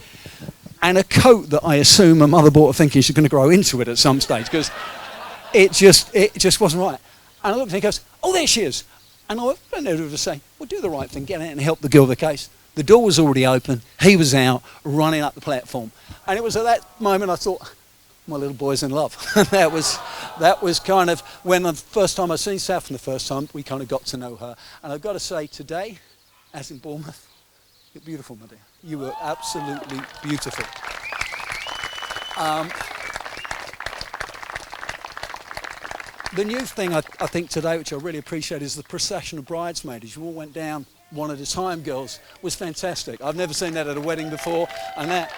And a coat that I assume a mother bought her thinking she's going to grow into it at some stage, because it just wasn't right. And I looked and he goes, oh, there she is. And I went over to say, well, do the right thing, get out and help the girl with the case. The door was already open. He was out, running up the platform. And it was at that moment I thought, my little boy's in love. that was kind of when the first time I seen Saf, and the first time we kind of got to know her. And I've got to say today, as in Bournemouth, you're beautiful, my dear. You were absolutely beautiful. The new thing I think today, which I really appreciate, is the procession of bridesmaids. You all went down one at a time, girls. Was fantastic. I've never seen that at a wedding before, and that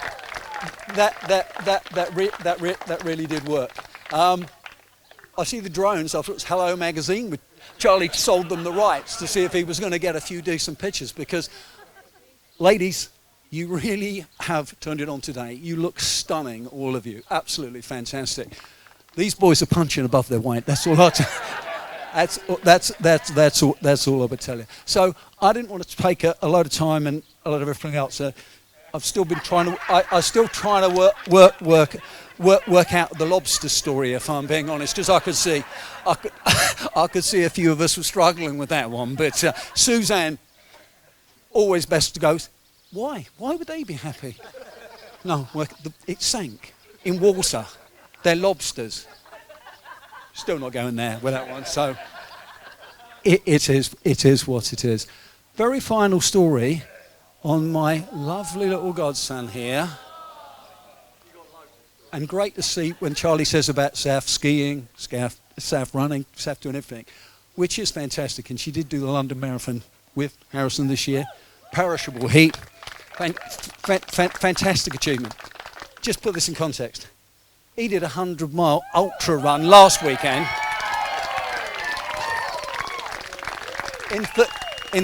really did work. I see the drones. I thought it was Hello Magazine. But Charlie sold them the rights to see if he was going to get a few decent pictures, because, ladies, You really have turned it on today. You look stunning, all of you. Absolutely fantastic. These boys are punching above their weight. That's all that's all I would tell you. So I didn't want to take a lot of time and a lot of everything else. I've still been trying to. I'm still trying to work out the lobster story, if I'm being honest, because I could see a few of us were struggling with that one. But Suzanne, always best to go. Why? Why would they be happy? No, it sank in water. They're lobsters. Still not going there with that one. So it is what it is. Very final story on my lovely little godson here. And great to see when Charlie says about Saf skiing, Saf running, Saf doing everything, which is fantastic. And she did do the London Marathon with Harrison this year. Perishable heat. Fantastic achievement. Just put this in context. He did a 100-mile ultra run last weekend in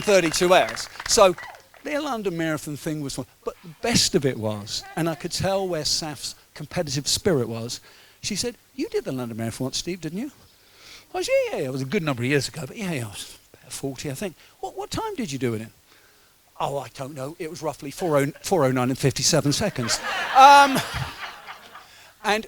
32 hours. So the London Marathon thing was fun. But the best of it was, and I could tell where Saf's competitive spirit was, she said, "You did the London Marathon once, Steve, didn't you?" I was, yeah. It was a good number of years ago, but yeah, I was about 40, I think. What time did you do it in? Oh, I don't know. It was roughly 4:09 and 57 seconds. And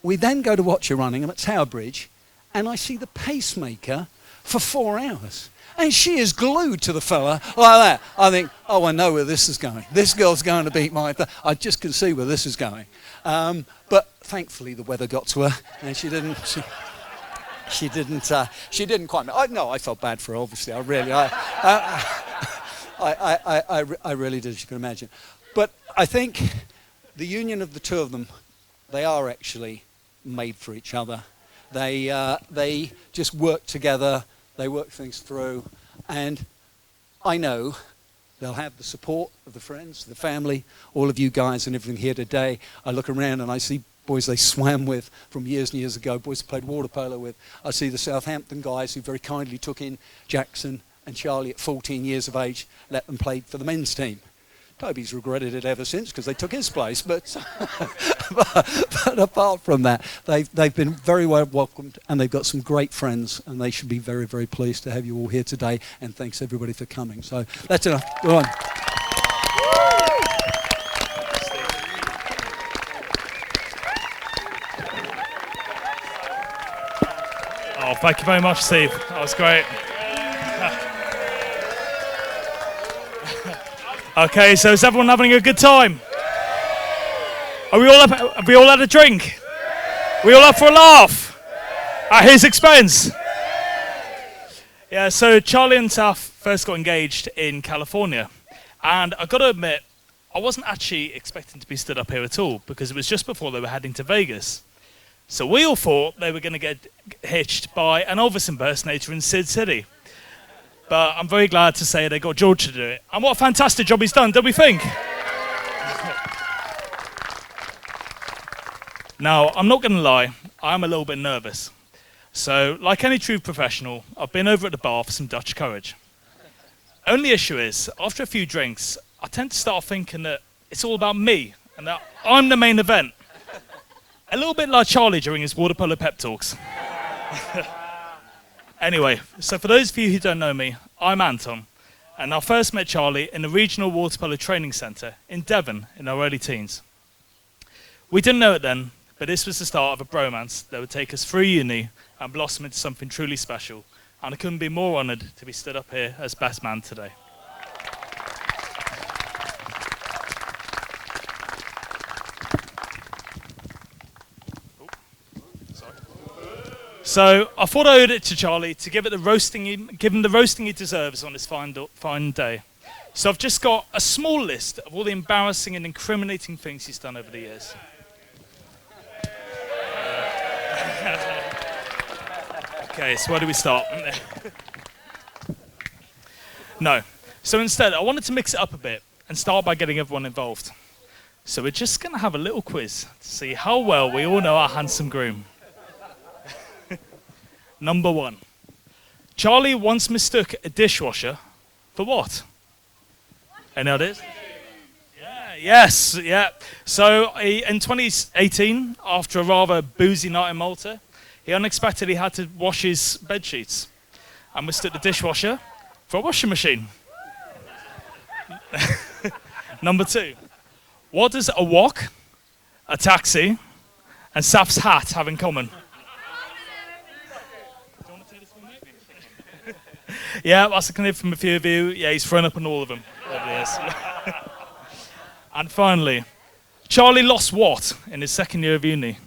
we then go to watch her running. I'm at Tower Bridge, and I see the pacemaker for 4 hours. And she is glued to the fella like that. I think, oh, I know where this is going. This girl's going to beat my... I just can see where this is going. But thankfully, the weather got to her, and she didn't... She didn't quite... I felt bad for her, obviously. I really did, as you can imagine. But I think the union of the two of them, they are actually made for each other. They just work together, they work things through, and I know they'll have the support of the friends, the family, all of you guys and everything here today. I look around and I see boys they swam with from years and years ago, boys they played water polo with. I see the Southampton guys who very kindly took in Jackson and Charlie at 14 years of age, let them play for the men's team. Toby's regretted it ever since because they took his place, but apart from that, they've been very well welcomed and they've got some great friends and they should be very, very pleased to have you all here today, and thanks everybody for coming. So that's enough. Go on. Oh, thank you very much, Steve. That was great. Okay, so is everyone having a good time? Have we all had a drink? We all up for a laugh? At his expense? Yeah, so Charlie and Saf first got engaged in California. And I've got to admit, I wasn't actually expecting to be stood up here at all because it was just before they were heading to Vegas. So we all thought they were going to get hitched by an Elvis impersonator in Sid City. But I'm very glad to say they got George to do it. And what a fantastic job he's done, don't we think? Now, I'm not going to lie, I'm a little bit nervous. So, like any true professional, I've been over at the bar for some Dutch courage. Only issue is, after a few drinks, I tend to start thinking that it's all about me and that I'm the main event. A little bit like Charlie during his water polo pep talks. Anyway, so for those of you who don't know me, I'm Anton, and I first met Charlie in the regional water polo training centre in Devon in our early teens. We didn't know it then, but this was the start of a bromance that would take us through uni and blossom into something truly special, and I couldn't be more honoured to be stood up here as best man today. So I thought I owed it to Charlie to give him the roasting he deserves on this fine day. So I've just got a small list of all the embarrassing and incriminating things he's done over the years. Okay, so where do we start? No. So instead, I wanted to mix it up a bit and start by getting everyone involved. So we're just going to have a little quiz to see how well we all know our handsome groom. Number 1. Charlie once mistook a dishwasher for what? Any ideas? Yes, yeah. So in 2018, after a rather boozy night in Malta, he unexpectedly had to wash his bed sheets and mistook the dishwasher for a washing machine. Number 2. What does a wok, a taxi, and Saf's hat have in common? Yeah, that's a clip from a few of you. Yeah, he's thrown up on all of them. There he is. And finally, Charlie lost what in his second year of uni?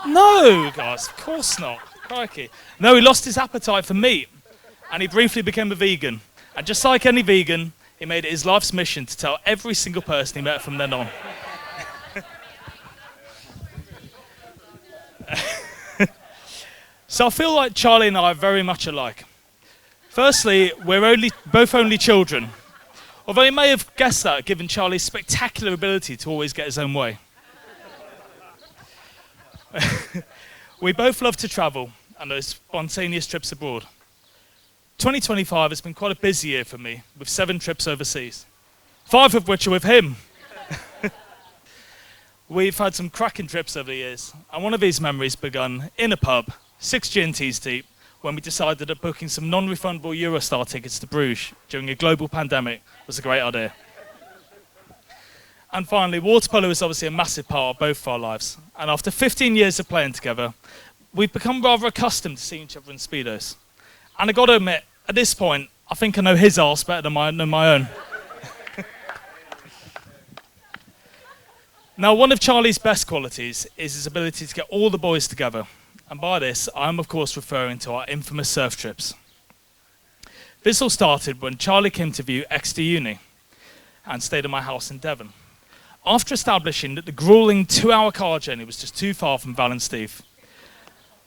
No, guys, of course not. Crikey. No, he lost his appetite for meat, and he briefly became a vegan. And just like any vegan, he made it his life's mission to tell every single person he met from then on. So I feel like Charlie and I are very much alike. Firstly, we're both only children. Although you may have guessed that, given Charlie's spectacular ability to always get his own way. We both love to travel and those spontaneous trips abroad. 2025 has been quite a busy year for me, with 7 trips overseas, 5 of which are with him. We've had some cracking trips over the years, and one of these memories begun in a pub, 6 G&Ts deep, when we decided that booking some non-refundable Eurostar tickets to Bruges during a global pandemic was a great idea. And finally, water polo is obviously a massive part of both of our lives. And after 15 years of playing together, we've become rather accustomed to seeing each other in Speedos. And I got to admit, at this point, I think I know his arse better than my own. Now, one of Charlie's best qualities is his ability to get all the boys together. And by this, I am of course referring to our infamous surf trips. This all started when Charlie came to view Exeter Uni and stayed at my house in Devon. After establishing that the grueling 2-hour car journey was just too far from Val and Steve,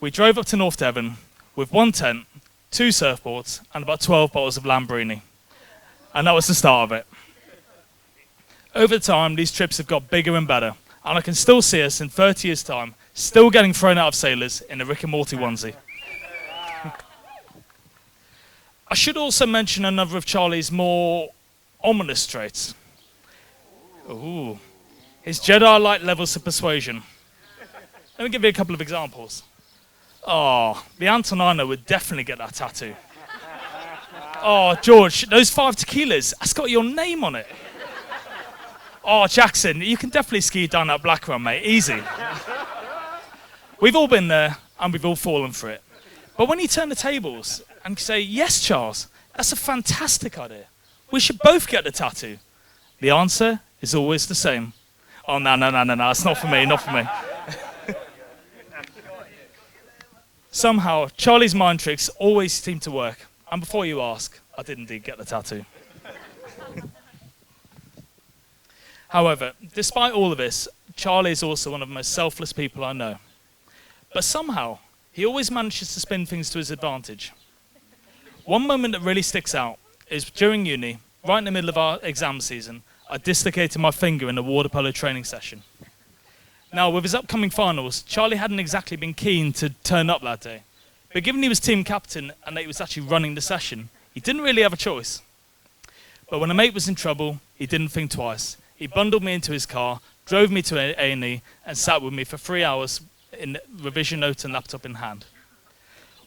we drove up to North Devon with 1 tent, 2 surfboards, and about 12 bottles of Lamborghini. And that was the start of it. Over time, these trips have got bigger and better, and I can still see us in 30 years' time, still getting thrown out of sailors in a Rick and Morty onesie. I should also mention another of Charlie's more ominous traits. Ooh. His Jedi-like levels of persuasion. Let me give you a couple of examples. Oh, the Anton I know would definitely get that tattoo. Oh, George, those 5 tequilas, that's got your name on it. Oh, Jackson, you can definitely ski down that black run, mate, easy. We've all been there, and we've all fallen for it. But when you turn the tables and say, yes, Charles, that's a fantastic idea. We should both get the tattoo. The answer is always the same. Oh, no, it's not for me, not for me. Somehow, Charlie's mind tricks always seem to work. And before you ask, I did indeed get the tattoo. However, despite all of this, Charlie is also one of the most selfless people I know. But somehow, he always manages to spin things to his advantage. One moment that really sticks out is during uni, right in the middle of our exam season, I dislocated my finger in a water polo training session. Now, with his upcoming finals, Charlie hadn't exactly been keen to turn up that day. But given he was team captain and that he was actually running the session, he didn't really have a choice. But when a mate was in trouble, he didn't think twice. He bundled me into his car, drove me to A&E, and sat with me for 3 hours in revision note and laptop in hand.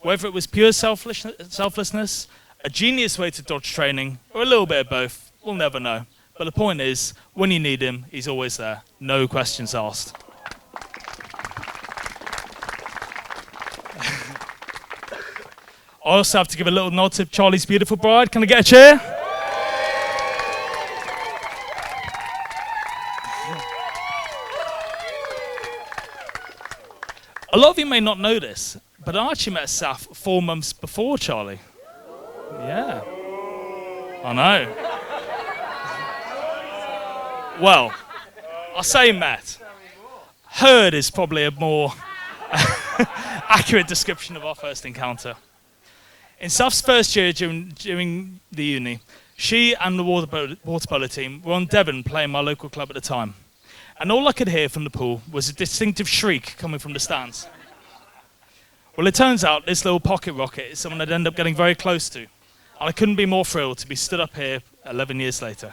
Whether it was pure selflessness, a genius way to dodge training, or a little bit of both, we'll never know. But the point is, when you need him, he's always there. No questions asked. I also have to give a little nod to Charlie's beautiful bride. Can I get a cheer? A lot of you may not know this, but I actually met Saf 4 months before Charlie. Yeah. I know. Well, I say met. Heard is probably a more accurate description of our first encounter. In Saf's first year during the uni, she and the water polo team were on Devon playing my local club at the time. And all I could hear from the pool was a distinctive shriek coming from the stands. Well, it turns out this little pocket rocket is someone I'd end up getting very close to. And I couldn't be more thrilled to be stood up here 11 years later.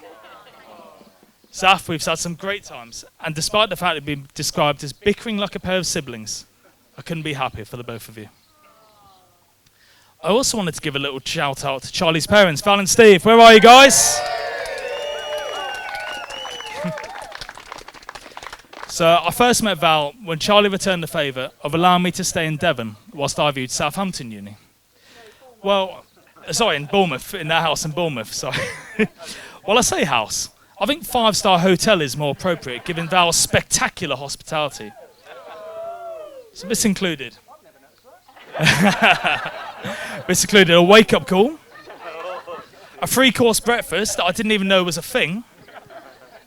Saf, we've had some great times, and despite the fact we've been described as bickering like a pair of siblings, I couldn't be happier for the both of you. I also wanted to give a little shout out to Charlie's parents, Val and Steve. Where are you guys? So I first met Val when Charlie returned the favour of allowing me to stay in Devon whilst I viewed Southampton Uni. Well, sorry, in Bournemouth, in their house in Bournemouth, sorry. Well, I say house. I think 5-star hotel is more appropriate given Val's spectacular hospitality. So this included a wake-up call, a 3-course breakfast that I didn't even know was a thing,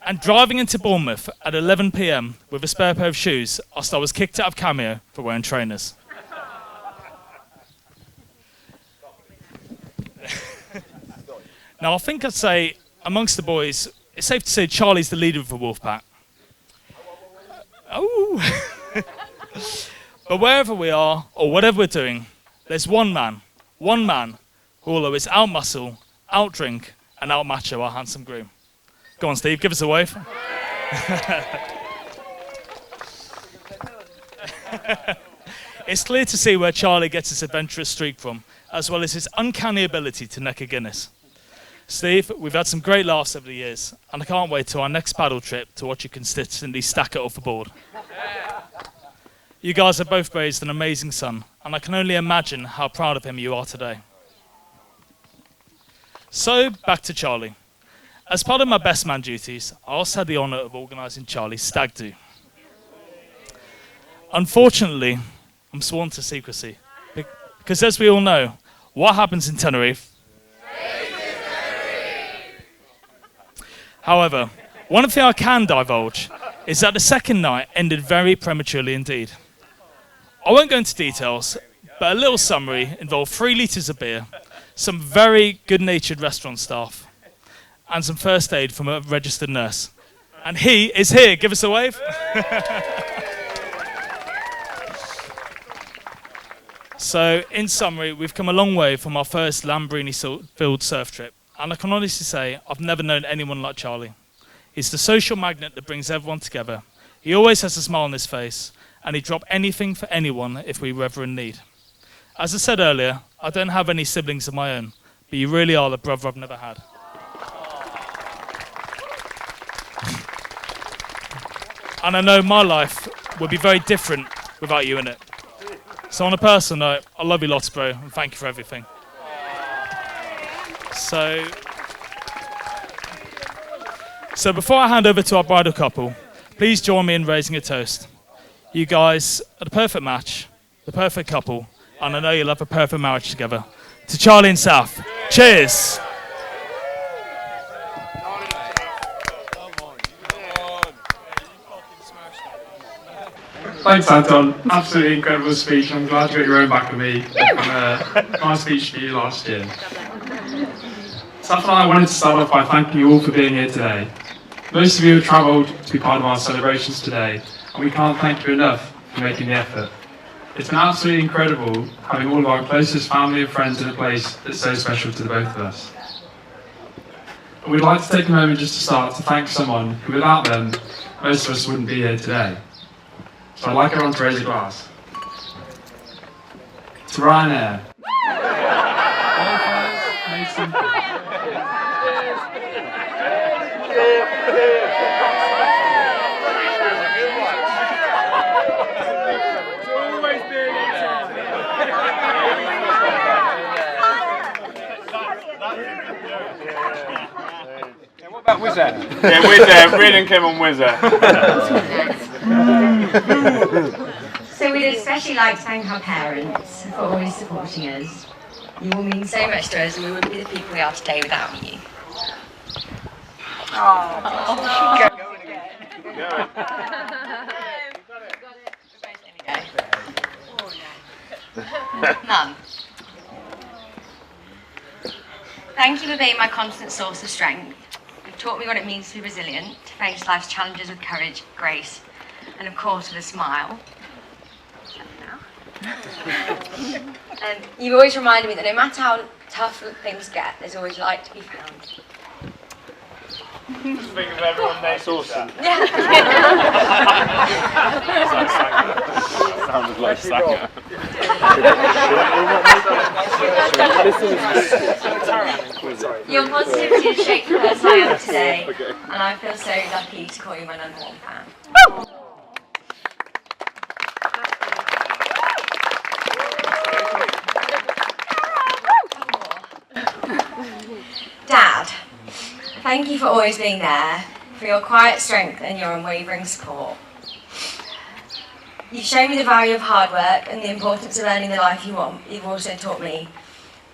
and driving into Bournemouth at 11 p.m. with a spare pair of shoes whilst I was kicked out of Cameo for wearing trainers. Now, I think I'd say, amongst the boys, it's safe to say Charlie's the leader of the Wolfpack. Oh! But wherever we are, or whatever we're doing, there's one man who will always out-muscle, out-drink, and out-macho our handsome groom. Go on, Steve, give us a wave. It's clear to see where Charlie gets his adventurous streak from, as well as his uncanny ability to neck a Guinness. Steve, we've had some great laughs over the years, and I can't wait till our next paddle trip to watch you consistently stack it off the board. You guys have both raised an amazing son, and I can only imagine how proud of him you are today. So, back to Charlie. As part of my best man duties, I also had the honour of organising Charlie's stag do. Unfortunately, I'm sworn to secrecy, because as we all know, what happens in Tenerife? However, one thing I can divulge is that the second night ended very prematurely indeed. I won't go into details, but a little summary involved 3 litres of beer, some very good-natured restaurant staff, and some first aid from a registered nurse. And he is here. Give us a wave. So, in summary, we've come a long way from our first Lambrini-filled surf trip. And I can honestly say, I've never known anyone like Charlie. He's the social magnet that brings everyone together. He always has a smile on his face, and he'd drop anything for anyone if we were ever in need. As I said earlier, I don't have any siblings of my own, but you really are the brother I've never had. And I know my life would be very different without you in it. So on a personal note, I love you lots, bro, and thank you for everything. So before I hand over to our bridal couple, please join me in raising a toast. You guys are the perfect match, the perfect couple, and I know you'll have a perfect marriage together. To Charlie and Saf, cheers! Thanks, Anton. Absolutely incredible speech. I'm glad you got your own back with me. My speech for you last year. Saf and I wanted to start off by thanking you all for being here today. Most of you have travelled to be part of our celebrations today, and we can't thank you enough for making the effort. It's been absolutely incredible having all of our closest family and friends in a place that's so special to the both of us. But we'd like to take a moment just to start to thank someone who, without them, most of us wouldn't be here today. So I'd like everyone to raise a glass. To Ryanair. What about Wizz Air? Yeah, Wizz Air. Reed and Kim on Wizz Air. So we'd especially like to thank our parents for always supporting us. You all mean so much to us, and we wouldn't be the people we are today without you. Mum, thank you for being my constant source of strength. You've taught me what it means to be resilient, to face life's challenges with courage, grace, and of course with a smile. You've always reminded me that no matter how tough things get, there's always light to be found. Just think of everyone next to that. Sounded like Sanger. Your positivity has shaped the person I am today, and I feel so lucky to call you my number one fan. Dad, thank you for always being there, for your quiet strength and your unwavering support. You've shown me the value of hard work and the importance of earning the life you want. You've also taught me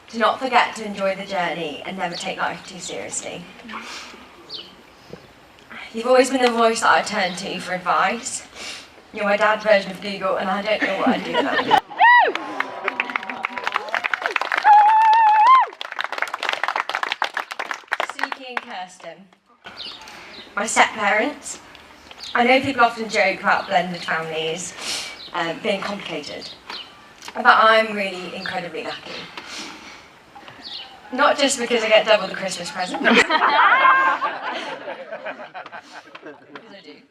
to not forget to enjoy the journey and never take life too seriously. You've always been the voice that I turn to for advice. You're my dad's version of Google, and I don't know what I'd do without you. Suki and Kirsten, my step-parents. I know people often joke about blended families being complicated, but I'm really incredibly lucky. Not just because I get double the Christmas present. Because I do.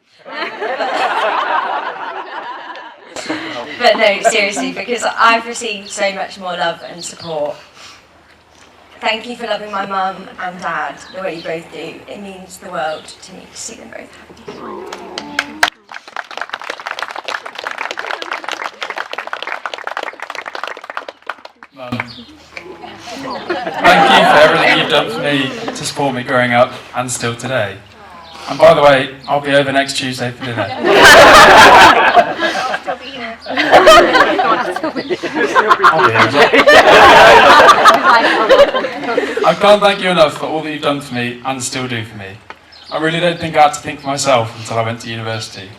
But no, seriously, because I've received so much more love and support. Thank you for loving my mum and dad the way you both do. It means the world to me to see them both happy. Thank you for everything you've done for me to support me growing up and still today. And by the way, I'll be over next Tuesday for dinner. I'll be here. I'll be here. I can't thank you enough for all that you've done for me and still do for me. I really don't think I had to think for myself until I went to university.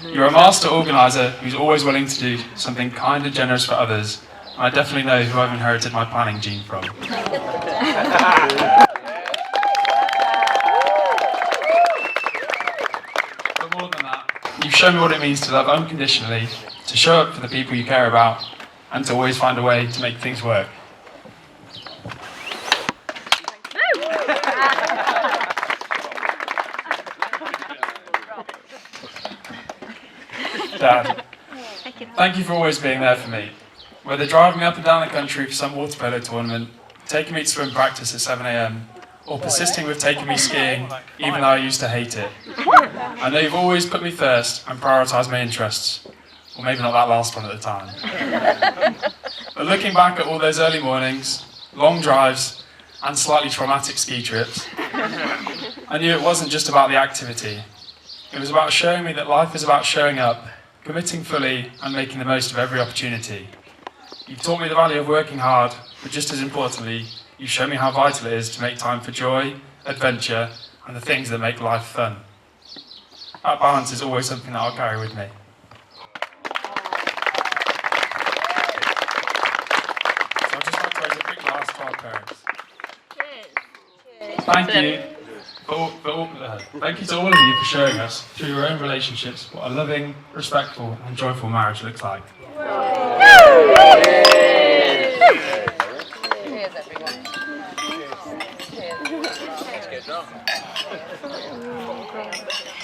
You're a master organiser who's always willing to do something kind and generous for others. I definitely know who I've inherited my planning gene from. But more than that, you've shown me what it means to love unconditionally, to show up for the people you care about, and to always find a way to make things work. Dad, thank you for always being there for me. Whether driving me up and down the country for some water polo tournament, taking me to swim practice at 7 a.m, or persisting with taking me skiing, even though I used to hate it. I know you've always put me first and prioritised my interests, or maybe not that last one at the time. But looking back at all those early mornings, long drives, and slightly traumatic ski trips, I knew it wasn't just about the activity. It was about showing me that life is about showing up, committing fully, and making the most of every opportunity. You've taught me the value of working hard, but just as importantly, you've shown me how vital it is to make time for joy, adventure, and the things that make life fun. That balance is always something that I'll carry with me. So I'd just like to raise a quick glass to our parents. Cheers. Thank you. Thank you to all of you for showing us, through your own relationships, what a loving, respectful, and joyful marriage looks like. Cheers, everyone.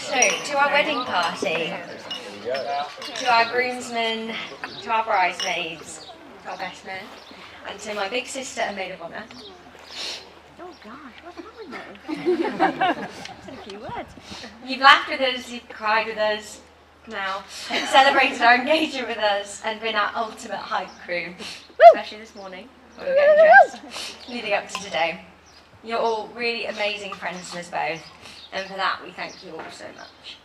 So, to our wedding party, to our groomsmen, to our bridesmaids, to our best men, and to my big sister and maid of honour. Oh gosh, what's wrong with me? Said a few words. You've laughed with us, you've cried with us, now, celebrated our engagement with us, and been our ultimate hype crew, especially this morning, when we were getting dressed, leading up to today. You're all really amazing friends to us both, and for that we thank you all so much.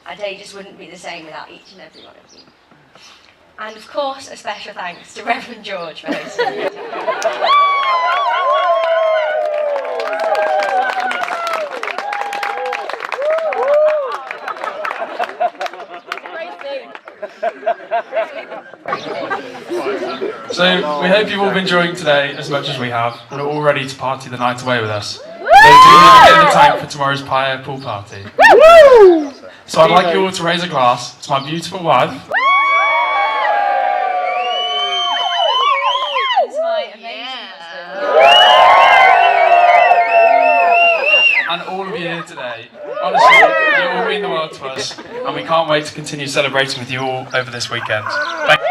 Our day just wouldn't be the same without each and every one of you. And of course, a special thanks to Reverend George for hosting the meeting. So, we hope you've all been enjoying today as much as we have, and are all ready to party the night away with us. They do need to get in the tank for tomorrow's Pie pool party. So I'd like you all to raise a glass to my beautiful wife. And to my amazing husband. And all of you here today. us, and we can't wait to continue celebrating with you all over this weekend. Thank you.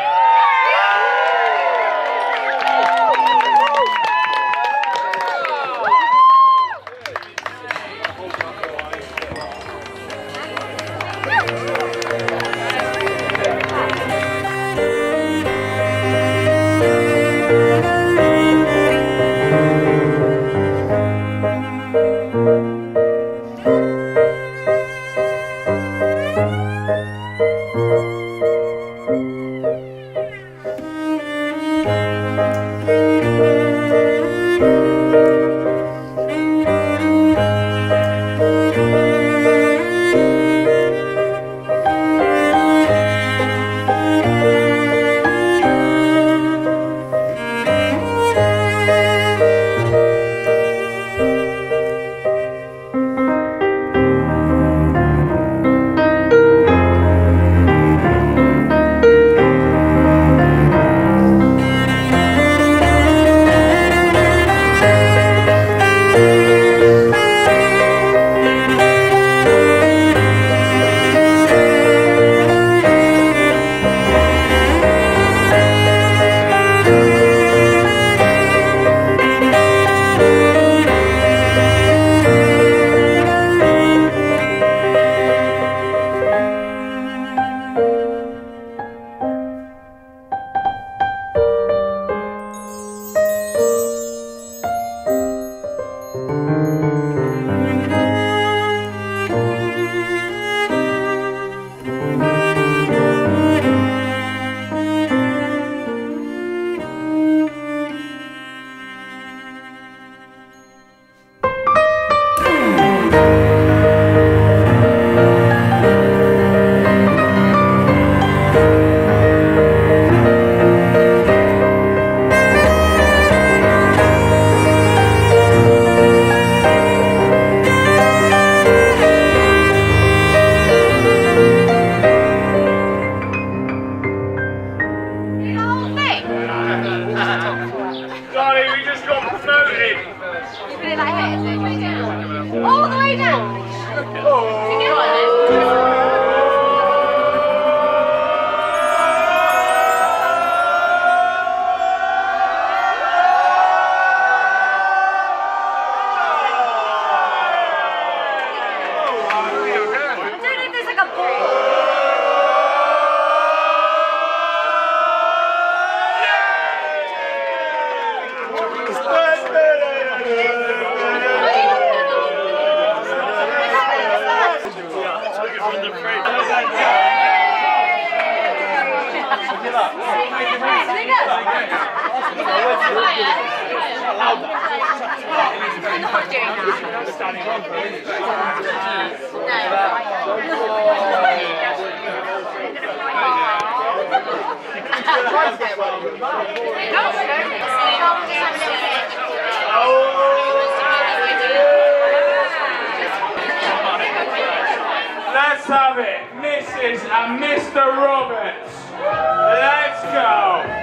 Let's have it, Mrs. and Mr. Roberts. Let's go.